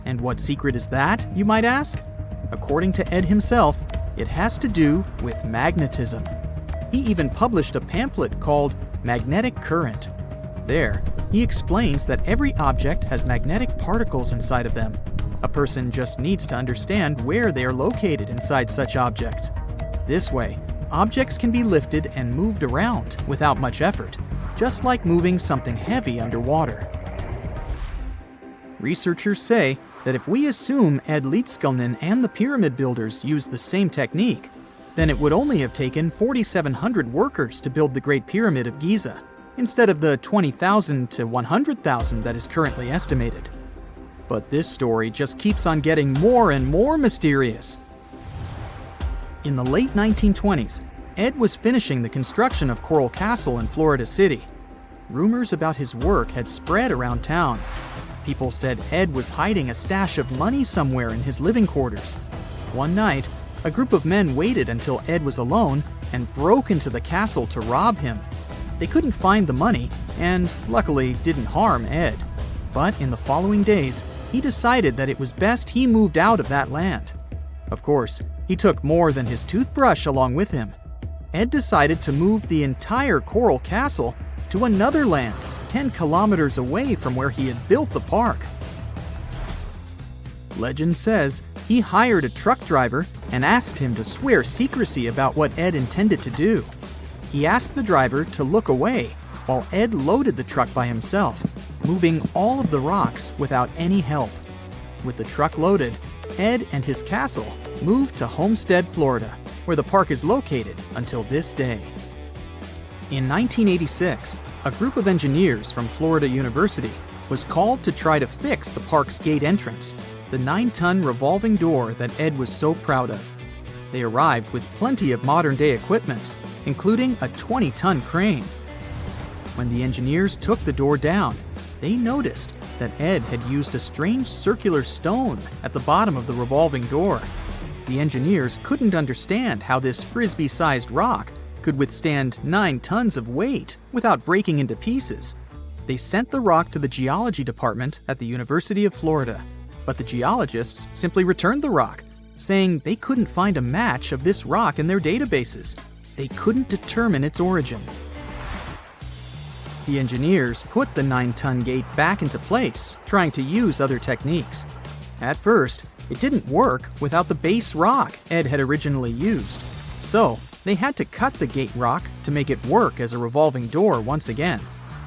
And what secret is that, you might ask? According to Ed himself, it has to do with magnetism. He even published a pamphlet called magnetic current. There, he explains that every object has magnetic particles inside of them. A person just needs to understand where they are located inside such objects. This way, objects can be lifted and moved around without much effort, just like moving something heavy underwater. Researchers say that if we assume Ed Leedskalnin and the pyramid builders used the same technique, then it would only have taken 4,700 workers to build the Great Pyramid of Giza, instead of the 20,000 to 100,000 that is currently estimated. But this story just keeps on getting more and more mysterious. In the late 1920s, Ed was finishing the construction of Coral Castle in Florida City. Rumors about his work had spread around town. People said Ed was hiding a stash of money somewhere in his living quarters. One night, a group of men waited until Ed was alone and broke into the castle to rob him. They couldn't find the money and, luckily, didn't harm Ed. But in the following days, he decided that it was best he moved out of that land. Of course, he took more than his toothbrush along with him. Ed decided to move the entire Coral Castle to another land, 10 kilometers away from where he had built the park. Legend says he hired a truck driver and asked him to swear secrecy about what Ed intended to do. He asked the driver to look away while Ed loaded the truck by himself, moving all of the rocks without any help. With the truck loaded, Ed and his castle moved to Homestead, Florida, where the park is located until this day. In 1986, a group of engineers from Florida University was called to try to fix the park's gate entrance, the 9-ton revolving door that Ed was so proud of. They arrived with plenty of modern-day equipment, including a 20-ton crane. When the engineers took the door down, they noticed that Ed had used a strange circular stone at the bottom of the revolving door. The engineers couldn't understand how this frisbee-sized rock could withstand 9 tons of weight without breaking into pieces. They sent the rock to the geology department at the University of Florida, but the geologists simply returned the rock, saying they couldn't find a match of this rock in their databases. They couldn't determine its origin. The engineers put the 9-ton gate back into place, trying to use other techniques. At first, it didn't work without the base rock Ed had originally used. So, they had to cut the gate rock to make it work as a revolving door once again,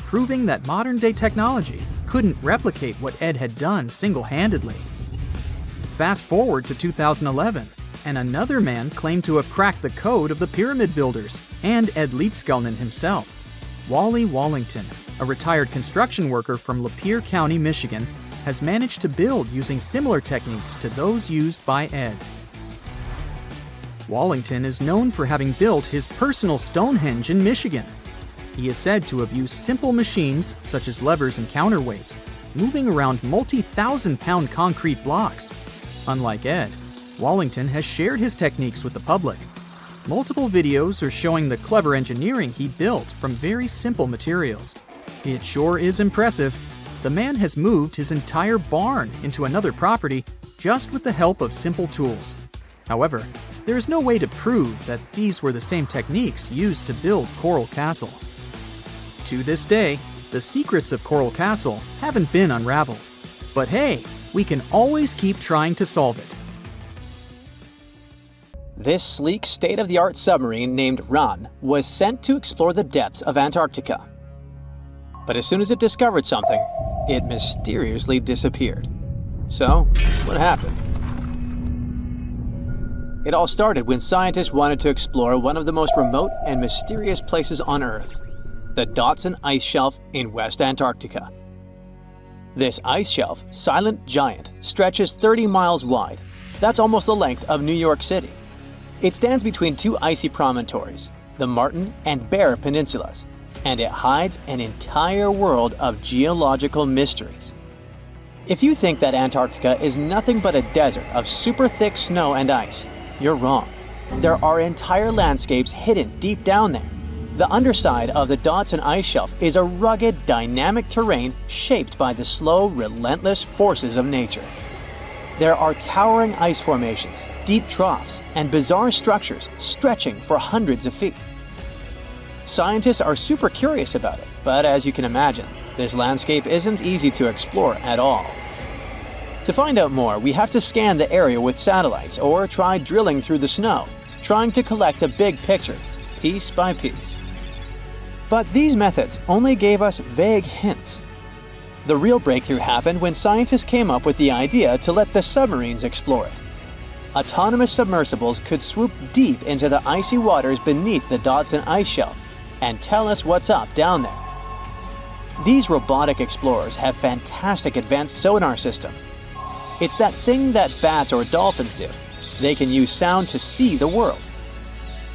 proving that modern-day technology couldn't replicate what Ed had done single-handedly. Fast forward to 2011, and another man claimed to have cracked the code of the pyramid builders and Ed Leedskalnin himself. Wally Wallington, a retired construction worker from Lapeer County, Michigan, has managed to build using similar techniques to those used by Ed. Wallington is known for having built his personal Stonehenge in Michigan. He is said to have used simple machines, such as levers and counterweights, moving around multi-thousand-pound concrete blocks. Unlike Ed, Wallington has shared his techniques with the public. Multiple videos are showing the clever engineering he built from very simple materials. It sure is impressive. The man has moved his entire barn into another property just with the help of simple tools. However, there is no way to prove that these were the same techniques used to build Coral Castle. To this day, the secrets of Coral Castle haven't been unraveled. But hey, we can always keep trying to solve it. This sleek, state-of-the-art submarine named Ran was sent to explore the depths of Antarctica. But as soon as it discovered something, it mysteriously disappeared. So, what happened? It all started when scientists wanted to explore one of the most remote and mysterious places on Earth, the Dodson Ice Shelf in West Antarctica. This ice shelf, silent giant, stretches 30 miles wide. That's almost the length of New York City. It stands between two icy promontories, the Martin and Bear Peninsulas, and it hides an entire world of geological mysteries. If you think that Antarctica is nothing but a desert of super thick snow and ice, you're wrong. There are entire landscapes hidden deep down there. The underside of the Dodson Ice Shelf is a rugged, dynamic terrain shaped by the slow, relentless forces of nature. There are towering ice formations, deep troughs, and bizarre structures stretching for hundreds of feet. Scientists are super curious about it, but as you can imagine, this landscape isn't easy to explore at all. To find out more, we have to scan the area with satellites or try drilling through the snow, trying to collect the big picture, piece by piece. But these methods only gave us vague hints. The real breakthrough happened when scientists came up with the idea to let the submarines explore it. Autonomous submersibles could swoop deep into the icy waters beneath the Dodson ice shelf and tell us what's up down there. These robotic explorers have fantastic advanced sonar systems. It's that thing that bats or dolphins do. They can use sound to see the world.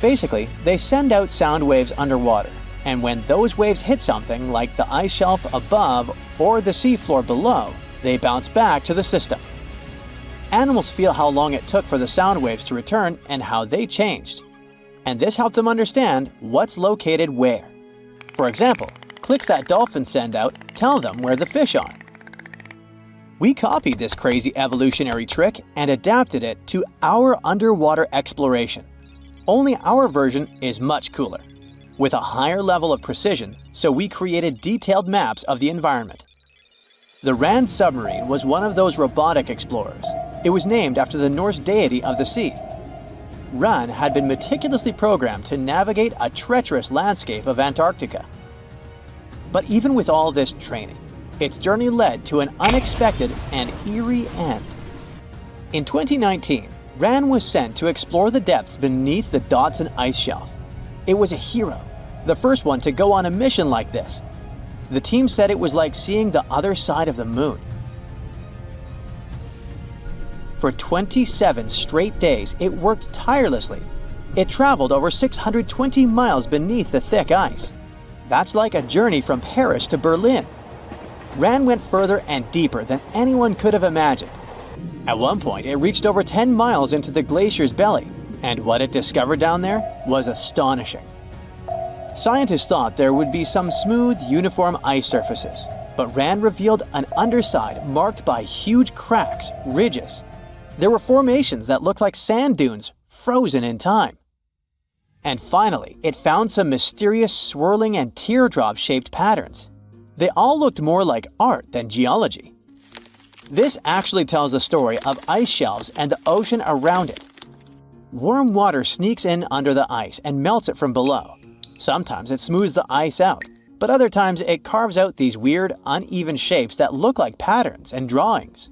Basically, they send out sound waves underwater, and when those waves hit something like the ice shelf above or the seafloor below, they bounce back to the system. Animals feel how long it took for the sound waves to return and how they changed. And this helped them understand what's located where. For example, clicks that dolphins send out tell them where the fish are. We copied this crazy evolutionary trick and adapted it to our underwater exploration. Only our version is much cooler, with a higher level of precision, so we created detailed maps of the environment. The Rand submarine was one of those robotic explorers. It was named after the Norse deity of the sea. Ran had been meticulously programmed to navigate a treacherous landscape of Antarctica. But even with all this training, its journey led to an unexpected and eerie end. In 2019, Ran was sent to explore the depths beneath the Dodson ice shelf. It was a hero, the first one to go on a mission like this. The team said it was like seeing the other side of the moon. For 27 straight days, it worked tirelessly. It traveled over 620 miles beneath the thick ice. That's like a journey from Paris to Berlin. Ran went further and deeper than anyone could have imagined. At one point, it reached over 10 miles into the glacier's belly, and what it discovered down there was astonishing. Scientists thought there would be some smooth, uniform ice surfaces, but Ran revealed an underside marked by huge cracks, ridges. There were formations that looked like sand dunes, frozen in time. And finally, it found some mysterious swirling and teardrop-shaped patterns. They all looked more like art than geology. This actually tells the story of ice shelves and the ocean around it. Warm water sneaks in under the ice and melts it from below. Sometimes it smooths the ice out, but other times it carves out these weird, uneven shapes that look like patterns and drawings.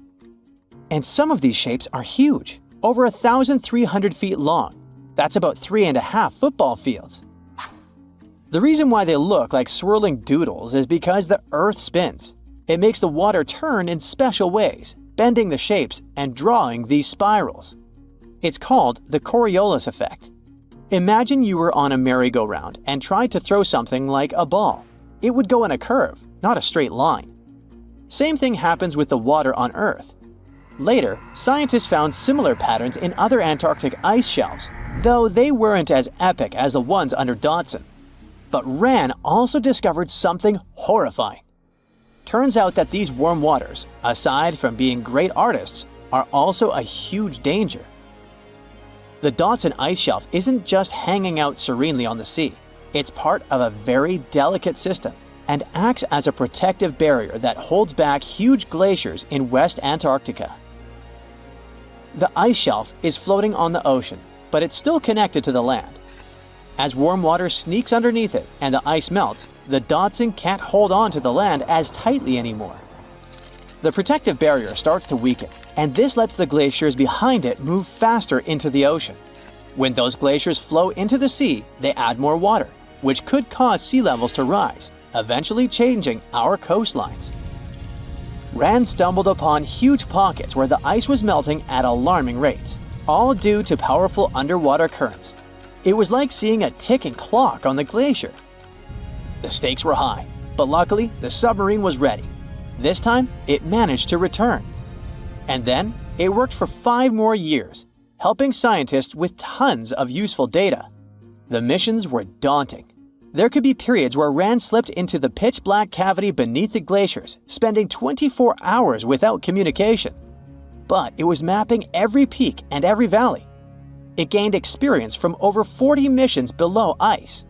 And some of these shapes are huge, over 1,300 feet long. That's about 3.5 football fields. The reason why they look like swirling doodles is because the Earth spins. It makes the water turn in special ways, bending the shapes and drawing these spirals. It's called the Coriolis effect. Imagine you were on a merry-go-round and tried to throw something like a ball. It would go in a curve, not a straight line. Same thing happens with the water on Earth. Later, scientists found similar patterns in other Antarctic ice shelves, though they weren't as epic as the ones under Dodson. But Ran also discovered something horrifying. Turns out that these warm waters, aside from being great artists, are also a huge danger. The Dodson ice shelf isn't just hanging out serenely on the sea. It's part of a very delicate system and acts as a protective barrier that holds back huge glaciers in West Antarctica. The ice shelf is floating on the ocean, but it's still connected to the land. As warm water sneaks underneath it and the ice melts, the Dodson can't hold on to the land as tightly anymore. The protective barrier starts to weaken, and this lets the glaciers behind it move faster into the ocean. When those glaciers flow into the sea, they add more water, which could cause sea levels to rise, eventually changing our coastlines. Rand stumbled upon huge pockets where the ice was melting at alarming rates, all due to powerful underwater currents. It was like seeing a ticking clock on the glacier. The stakes were high, but luckily the submarine was ready. This time, it managed to return. And then, it worked for 5 more years, helping scientists with tons of useful data. The missions were daunting. There could be periods where Rand slipped into the pitch-black cavity beneath the glaciers, spending 24 hours without communication. But it was mapping every peak and every valley. It gained experience from over 40 missions below ice.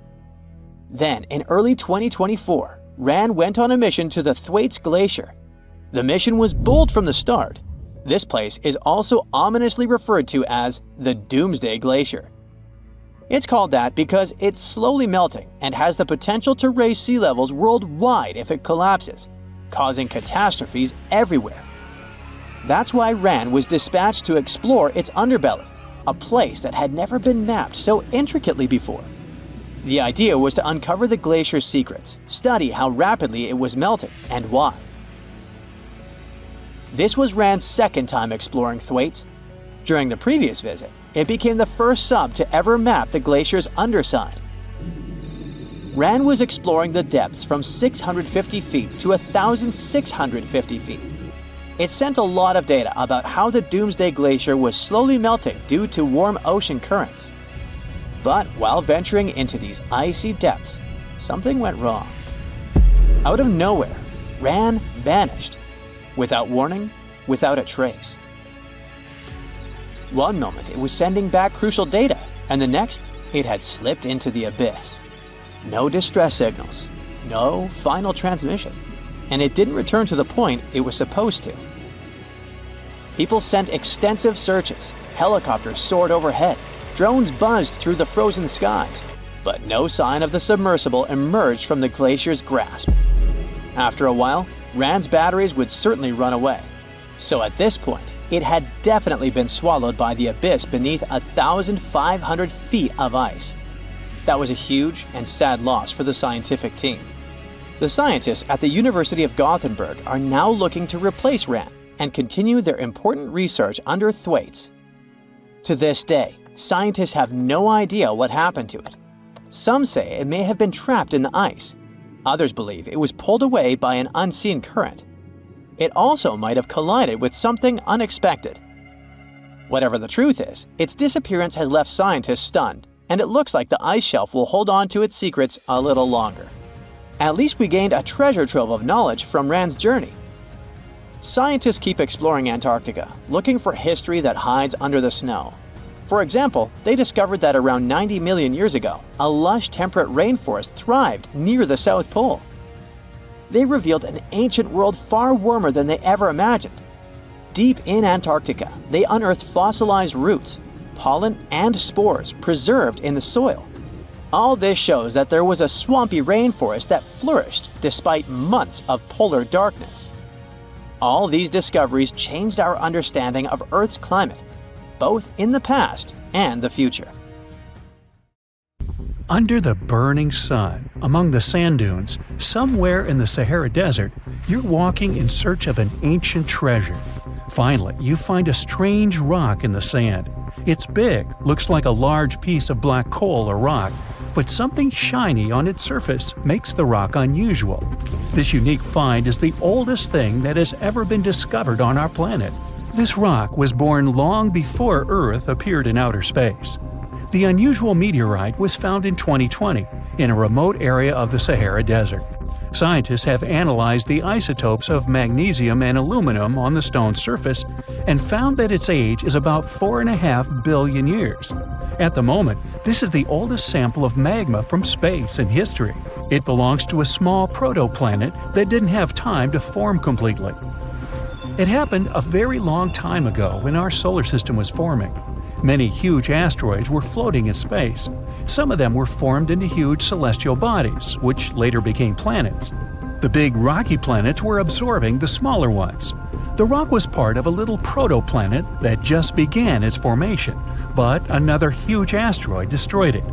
Then, in early 2024, RAND went on a mission to the Thwaites Glacier. The mission was bold from the start. This place is also ominously referred to as the Doomsday Glacier. It's called that because it's slowly melting and has the potential to raise sea levels worldwide if it collapses, causing catastrophes everywhere. That's why RAND was dispatched to explore its underbelly, a place that had never been mapped so intricately before. The idea was to uncover the glacier's secrets, study how rapidly it was melting, and why. This was RAND's second time exploring Thwaites. During the previous visit, it became the first sub to ever map the glacier's underside. RAND was exploring the depths from 650 feet to 1,650 feet. It sent a lot of data about how the Doomsday Glacier was slowly melting due to warm ocean currents. But while venturing into these icy depths, something went wrong. Out of nowhere, RAND vanished. Without warning, without a trace. One moment it was sending back crucial data, and the next it had slipped into the abyss. No distress signals, no final transmission, and it didn't return to the point it was supposed to. People sent extensive searches, helicopters soared overhead, drones buzzed through the frozen skies, but no sign of the submersible emerged from the glacier's grasp. After a while, RAND's batteries would certainly run away, so at this point, it had definitely been swallowed by the abyss beneath 1,500 feet of ice. That was a huge and sad loss for the scientific team. The scientists at the University of Gothenburg are now looking to replace RAND and continue their important research under Thwaites. To this day, scientists have no idea what happened to it. Some say it may have been trapped in the ice. Others believe it was pulled away by an unseen current. It also might have collided with something unexpected. Whatever the truth is, its disappearance has left scientists stunned, and it looks like the ice shelf will hold on to its secrets a little longer. At least we gained a treasure trove of knowledge from RAND's journey. Scientists keep exploring Antarctica, looking for history that hides under the snow. For example, they discovered that around 90 million years ago, a lush temperate rainforest thrived near the South Pole. They revealed an ancient world far warmer than they ever imagined. Deep in Antarctica, they unearthed fossilized roots, pollen, and spores preserved in the soil. All this shows that there was a swampy rainforest that flourished despite months of polar darkness. All these discoveries changed our understanding of Earth's climate, both in the past and the future. Under the burning sun, among the sand dunes, somewhere in the Sahara Desert, you're walking in search of an ancient treasure. Finally, you find a strange rock in the sand. It's big, looks like a large piece of black coal or rock, but something shiny on its surface makes the rock unusual. This unique find is the oldest thing that has ever been discovered on our planet. This rock was born long before Earth appeared in outer space. The unusual meteorite was found in 2020 in a remote area of the Sahara Desert. Scientists have analyzed the isotopes of magnesium and aluminum on the stone's surface and found that its age is about 4.5 billion years. At the moment, this is the oldest sample of magma from space in history. It belongs to a small protoplanet that didn't have time to form completely. It happened a very long time ago when our solar system was forming. Many huge asteroids were floating in space. Some of them were formed into huge celestial bodies, which later became planets. The big rocky planets were absorbing the smaller ones. The rock was part of a little protoplanet that just began its formation, but another huge asteroid destroyed it.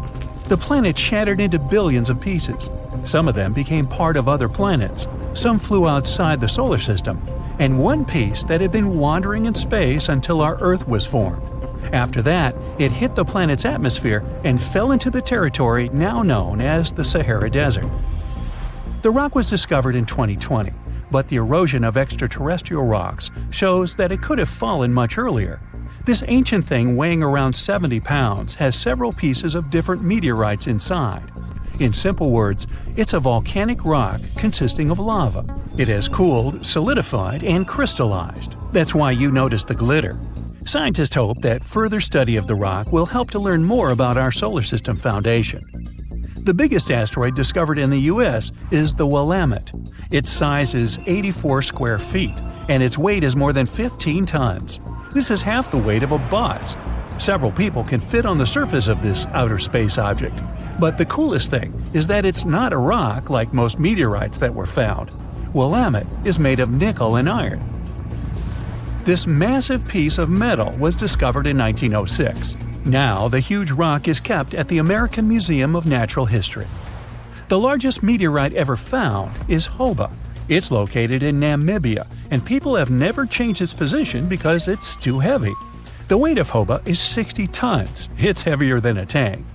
The planet shattered into billions of pieces. Some of them became part of other planets. Some flew outside the solar system, and one piece that had been wandering in space until our Earth was formed. After that, it hit the planet's atmosphere and fell into the territory now known as the Sahara Desert. The rock was discovered in 2020, but the erosion of extraterrestrial rocks shows that it could have fallen much earlier. This ancient thing weighing around 70 pounds has several pieces of different meteorites inside. In simple words, it's a volcanic rock consisting of lava. It has cooled, solidified, and crystallized. That's why you notice the glitter. Scientists hope that further study of the rock will help to learn more about our solar system foundation. The biggest asteroid discovered in the U.S. is the Willamette. Its size is 84 square feet, and its weight is more than 15 tons. This is half the weight of a bus. Several people can fit on the surface of this outer space object. But the coolest thing is that it's not a rock like most meteorites that were found. Willamette is made of nickel and iron. This massive piece of metal was discovered in 1906. Now, the huge rock is kept at the American Museum of Natural History. The largest meteorite ever found is Hoba. It's located in Namibia, and people have never changed its position because it's too heavy. The weight of Hoba is 60 tons. It's heavier than a tank.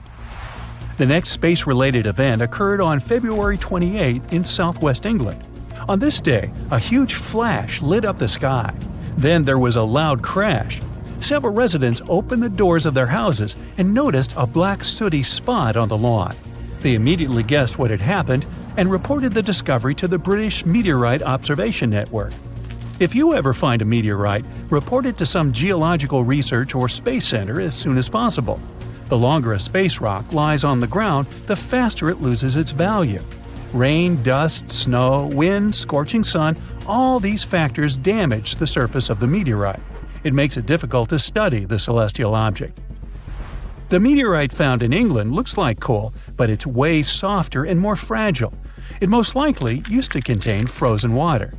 The next space-related event occurred on February 28 in southwest England. On this day, a huge flash lit up the sky. Then there was a loud crash. Several residents opened the doors of their houses and noticed a black sooty spot on the lawn. They immediately guessed what had happened and reported the discovery to the British Meteorite Observation Network. If you ever find a meteorite, report it to some geological research or space center as soon as possible. The longer a space rock lies on the ground, the faster it loses its value. Rain, dust, snow, wind, scorching sun, all these factors damage the surface of the meteorite. It makes it difficult to study the celestial object. The meteorite found in England looks like coal, but it's way softer and more fragile. It most likely used to contain frozen water.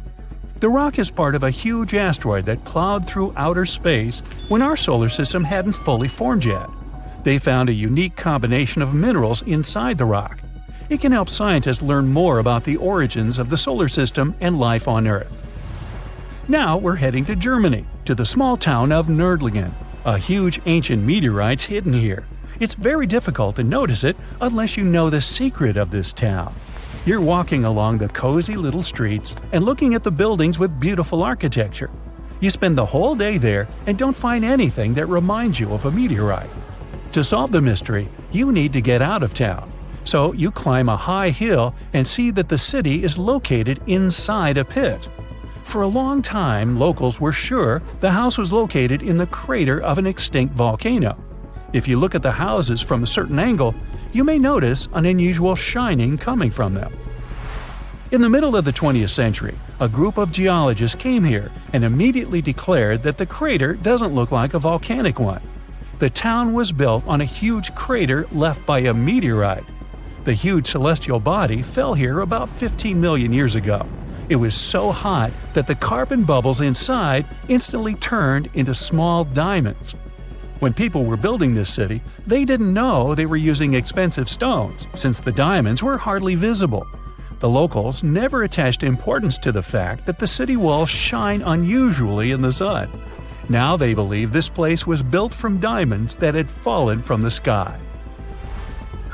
The rock is part of a huge asteroid that plowed through outer space when our solar system hadn't fully formed yet. They found a unique combination of minerals inside the rock. It can help scientists learn more about the origins of the solar system and life on Earth. Now we're heading to Germany, to the small town of Nördlingen. A huge ancient meteorite's hidden here. It's very difficult to notice it unless you know the secret of this town. You're walking along the cozy little streets and looking at the buildings with beautiful architecture. You spend the whole day there and don't find anything that reminds you of a meteorite. To solve the mystery, you need to get out of town. So you climb a high hill and see that the city is located inside a pit. For a long time, locals were sure the house was located in the crater of an extinct volcano. If you look at the houses from a certain angle, you may notice an unusual shining coming from them. In the middle of the 20th century, a group of geologists came here and immediately declared that the crater doesn't look like a volcanic one. The town was built on a huge crater left by a meteorite. The huge celestial body fell here about 15 million years ago. It was so hot that the carbon bubbles inside instantly turned into small diamonds. When people were building this city, they didn't know they were using expensive stones, since the diamonds were hardly visible. The locals never attached importance to the fact that the city walls shine unusually in the sun. Now they believe this place was built from diamonds that had fallen from the sky.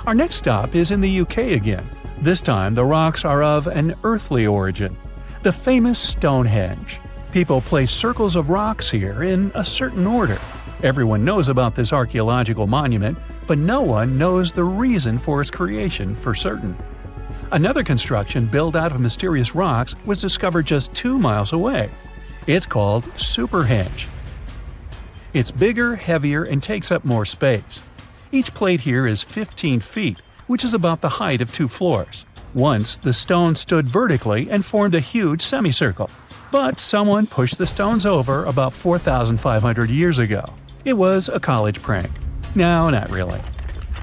Our next stop is in the UK again. This time the rocks are of an earthly origin. The famous Stonehenge. People place circles of rocks here in a certain order. Everyone knows about this archaeological monument, but no one knows the reason for its creation for certain. Another construction built out of mysterious rocks was discovered just 2 miles away. It's called Superhenge. It's bigger, heavier, and takes up more space. Each plate here is 15 feet, which is about the height of 2 floors. Once, the stone stood vertically and formed a huge semicircle. But someone pushed the stones over about 4,500 years ago. It was a college prank. No, not really.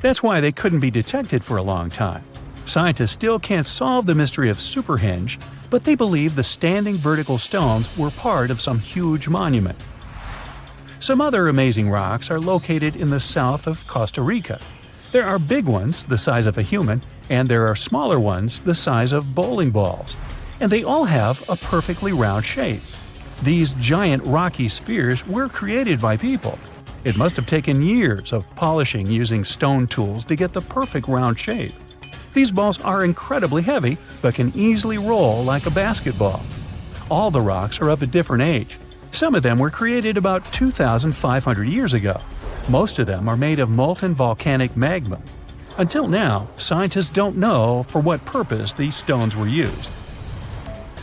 That's why they couldn't be detected for a long time. Scientists still can't solve the mystery of Superhenge, but they believe the standing vertical stones were part of some huge monument. Some other amazing rocks are located in the south of Costa Rica. There are big ones, the size of a human, and there are smaller ones, the size of bowling balls. And they all have a perfectly round shape. These giant rocky spheres were created by people. It must have taken years of polishing using stone tools to get the perfect round shape. These balls are incredibly heavy, but can easily roll like a basketball. All the rocks are of a different age. Some of them were created about 2,500 years ago. Most of them are made of molten volcanic magma. Until now, scientists don't know for what purpose these stones were used.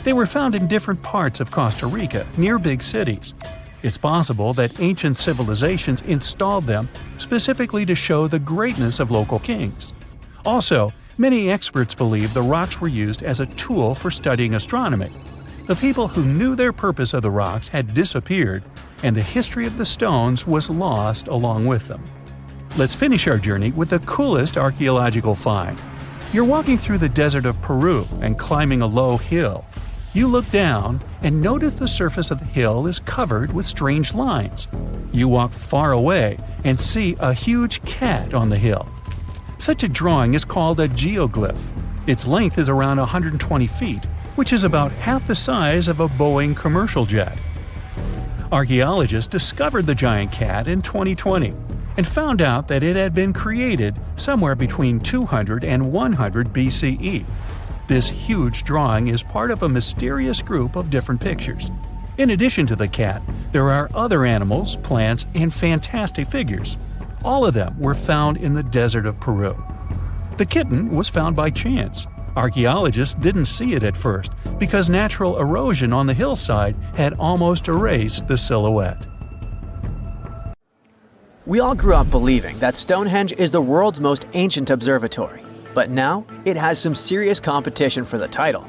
They were found in different parts of Costa Rica, near big cities. It's possible that ancient civilizations installed them specifically to show the greatness of local kings. Also, Many experts believe the rocks were used as a tool for studying astronomy. The people who knew their purpose of the rocks had disappeared, and the history of the stones was lost along with them. Let's finish our journey with the coolest archaeological find. You're walking through the desert of Peru and climbing a low hill. You look down and notice the surface of the hill is covered with strange lines. You walk far away and see a huge cat on the hill. Such a drawing is called a geoglyph. Its length is around 120 feet, which is about half the size of a Boeing commercial jet. Archaeologists discovered the giant cat in 2020 and found out that it had been created somewhere between 200 and 100 BCE. This huge drawing is part of a mysterious group of different pictures. In addition to the cat, there are other animals, plants, and fantastic figures. All of them were found in the desert of Peru. The kitten was found by chance. Archaeologists didn't see it at first because natural erosion on the hillside had almost erased the silhouette. We all grew up believing that Stonehenge is the world's most ancient observatory, but now it has some serious competition for the title.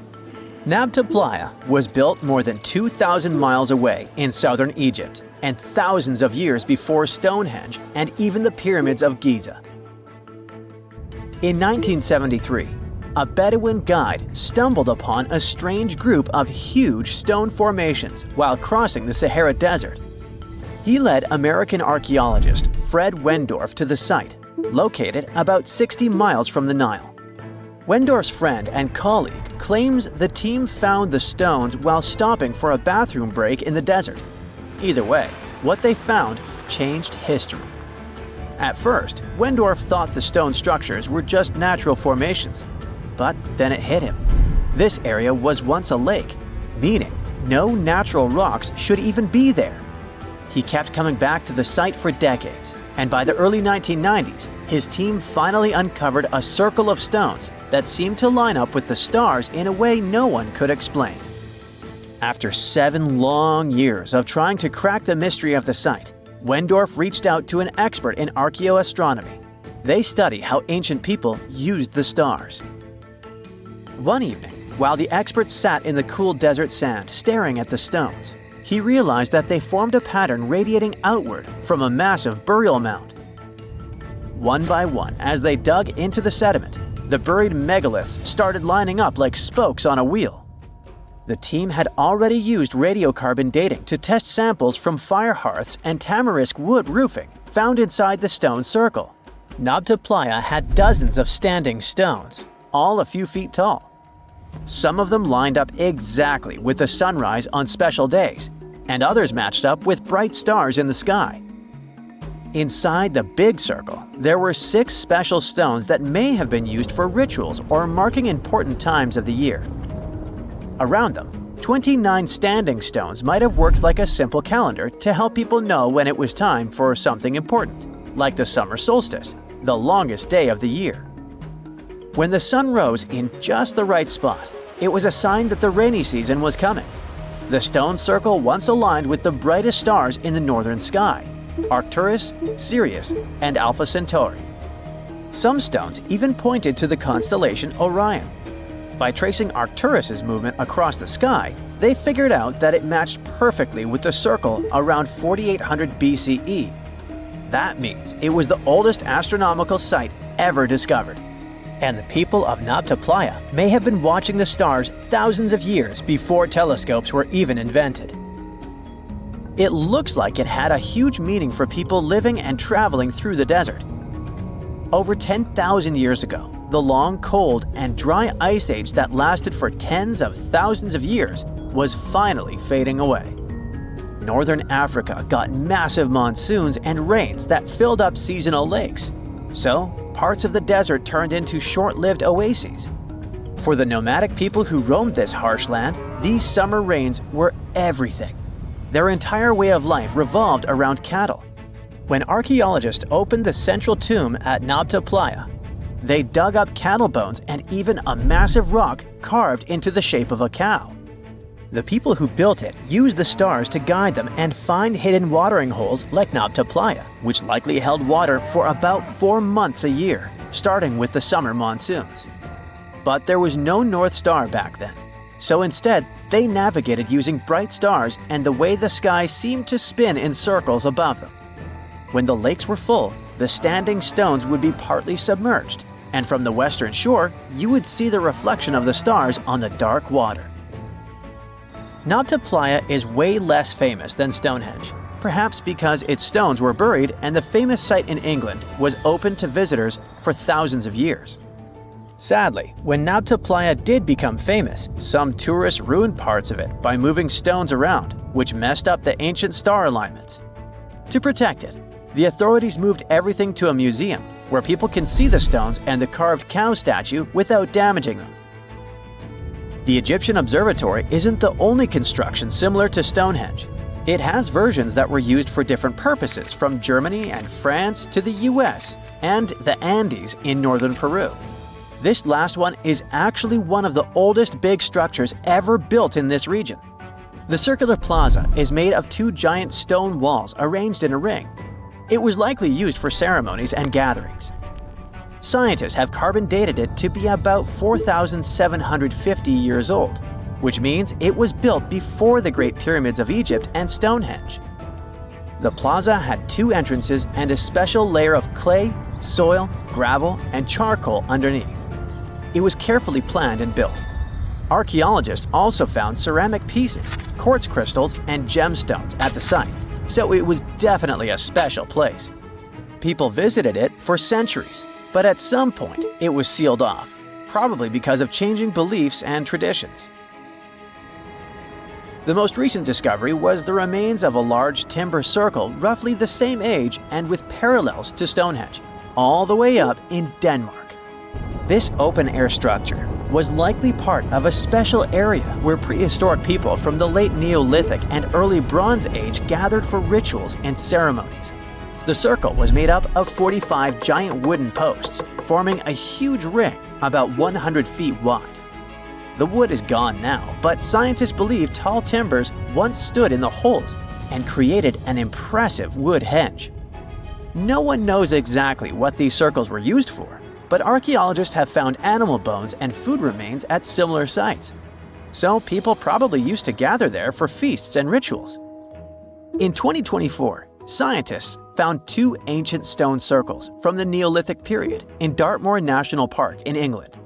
Nabta Playa was built more than 2,000 miles away in southern Egypt and thousands of years before Stonehenge and even the pyramids of Giza. In 1973, a Bedouin guide stumbled upon a strange group of huge stone formations while crossing the Sahara Desert. He led American archaeologist Fred Wendorf to the site, located about 60 miles from the Nile. Wendorf's friend and colleague claims the team found the stones while stopping for a bathroom break in the desert. Either way, what they found changed history. At first, Wendorf thought the stone structures were just natural formations, but then it hit him. This area was once a lake, meaning no natural rocks should even be there. He kept coming back to the site for decades, and by the early 1990s, his team finally uncovered a circle of stones that seemed to line up with the stars in a way no one could explain. After 7 long years of trying to crack the mystery of the site, Wendorf reached out to an expert in archaeoastronomy. They study how ancient people used the stars. One evening, while the expert sat in the cool desert sand staring at the stones, he realized that they formed a pattern radiating outward from a massive burial mound. One by one, as they dug into the sediment, the buried megaliths started lining up like spokes on a wheel. The team had already used radiocarbon dating to test samples from fire hearths and tamarisk wood roofing found inside the stone circle. Nabta Playa had dozens of standing stones, all a few feet tall. Some of them lined up exactly with the sunrise on special days, and others matched up with bright stars in the sky. Inside the big circle, there were 6 special stones that may have been used for rituals or marking important times of the year. Around them, 29 standing stones might have worked like a simple calendar to help people know when it was time for something important, like the summer solstice, the longest day of the year. When the sun rose in just the right spot, it was a sign that the rainy season was coming. The stone circle once aligned with the brightest stars in the northern sky: Arcturus, Sirius, and Alpha Centauri. Some stones even pointed to the constellation Orion. By tracing Arcturus's movement across the sky, they figured out that it matched perfectly with the circle around 4800 BCE. That means it was the oldest astronomical site ever discovered. And the people of Nabta Playa may have been watching the stars thousands of years before telescopes were even invented. It looks like it had a huge meaning for people living and traveling through the desert. Over 10,000 years ago, the long, cold, and dry ice age that lasted for tens of thousands of years was finally fading away. Northern Africa got massive monsoons and rains that filled up seasonal lakes. So, parts of the desert turned into short-lived oases. For the nomadic people who roamed this harsh land, these summer rains were everything. Their entire way of life revolved around cattle. When archaeologists opened the central tomb at Nabta Playa, they dug up cattle bones and even a massive rock carved into the shape of a cow. The people who built it used the stars to guide them and find hidden watering holes like Nabta Playa, which likely held water for about 4 months a year. starting with the summer monsoons. But there was no North Star back then, so instead, they navigated using bright stars and the way the sky seemed to spin in circles above them. When the lakes were full, the standing stones would be partly submerged, and from the western shore, you would see the reflection of the stars on the dark water. Nabta Playa is way less famous than Stonehenge, perhaps because its stones were buried and the famous site in England was open to visitors for thousands of years. Sadly, when Nabta Playa did become famous, some tourists ruined parts of it by moving stones around, which messed up the ancient star alignments. To protect it, the authorities moved everything to a museum where people can see the stones and the carved cow statue without damaging them. The Egyptian Observatory isn't the only construction similar to Stonehenge. It has versions that were used for different purposes, from Germany and France to the US and the Andes in northern Peru. This last one is actually one of the oldest big structures ever built in this region. The circular plaza is made of two giant stone walls arranged in a ring. It was likely used for ceremonies and gatherings. Scientists have carbon dated it to be about 4,750 years old, which means it was built before the Great Pyramids of Egypt and Stonehenge. The plaza had two entrances and a special layer of clay, soil, gravel, and charcoal underneath. It was carefully planned and built. Archaeologists also found ceramic pieces, quartz crystals, and gemstones at the site, so it was definitely a special place. People visited it for centuries, but at some point it was sealed off, probably because of changing beliefs and traditions. The most recent discovery was the remains of a large timber circle roughly the same age and with parallels to Stonehenge, all the way up in Denmark. This open-air structure was likely part of a special area where prehistoric people from the late Neolithic and early Bronze Age gathered for rituals and ceremonies. The circle was made up of 45 giant wooden posts, forming a huge ring about 100 feet wide. The wood is gone now, but scientists believe tall timbers once stood in the holes and created an impressive wood henge. No one knows exactly what these circles were used for, but archaeologists have found animal bones and food remains at similar sites. So people probably used to gather there for feasts and rituals. In 2024, scientists found two ancient stone circles from the Neolithic period in Dartmoor National Park in England.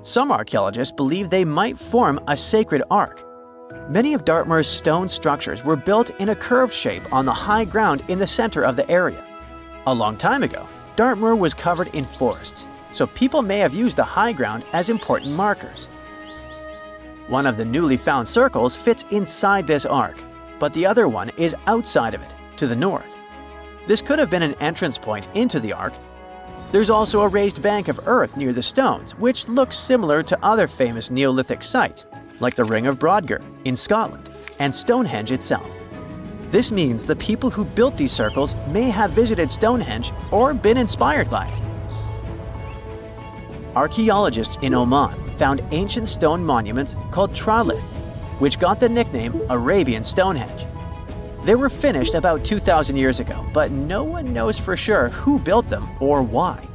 Some archaeologists believe they might form a sacred ark. Many of Dartmoor's stone structures were built in a curved shape on the high ground in the center of the area. A long time ago, Dartmoor was covered in forests, so people may have used the high ground as important markers. One of the newly found circles fits inside this ark, but the other one is outside of it, to the north. This could have been an entrance point into the ark. There's also a raised bank of earth near the stones, which looks similar to other famous Neolithic sites, like the Ring of Brodgar in Scotland and Stonehenge itself. This means the people who built these circles may have visited Stonehenge or been inspired by it. Archaeologists in Oman found ancient stone monuments called tralith, which got the nickname Arabian Stonehenge. They were finished about 2,000 years ago, but no one knows for sure who built them or why.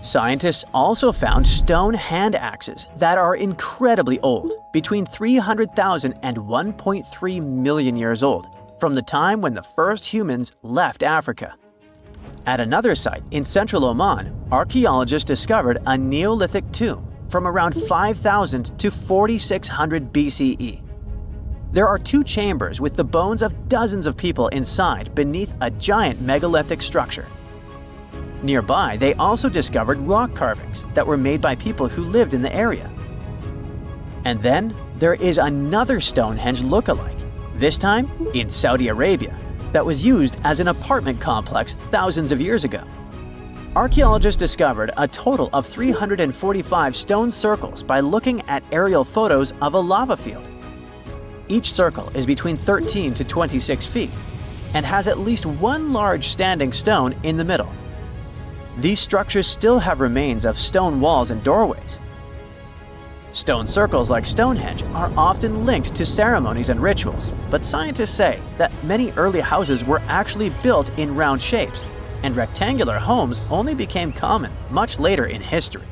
Scientists also found stone hand axes that are incredibly old, between 300,000 and 1.3 million years old, from the time when the first humans left Africa. At another site in central Oman, archaeologists discovered a Neolithic tomb from around 5,000 to 4,600 BCE. There are two chambers with the bones of dozens of people inside beneath a giant megalithic structure. Nearby, they also discovered rock carvings that were made by people who lived in the area. And then there is another Stonehenge look-alike, this time in Saudi Arabia, that was used as an apartment complex thousands of years ago. Archaeologists discovered a total of 345 stone circles by looking at aerial photos of a lava field. Each circle is between 13 to 26 feet and has at least one large standing stone in the middle. These structures still have remains of stone walls and doorways. Stone circles like Stonehenge are often linked to ceremonies and rituals, but scientists say that many early houses were actually built in round shapes, and rectangular homes only became common much later in history.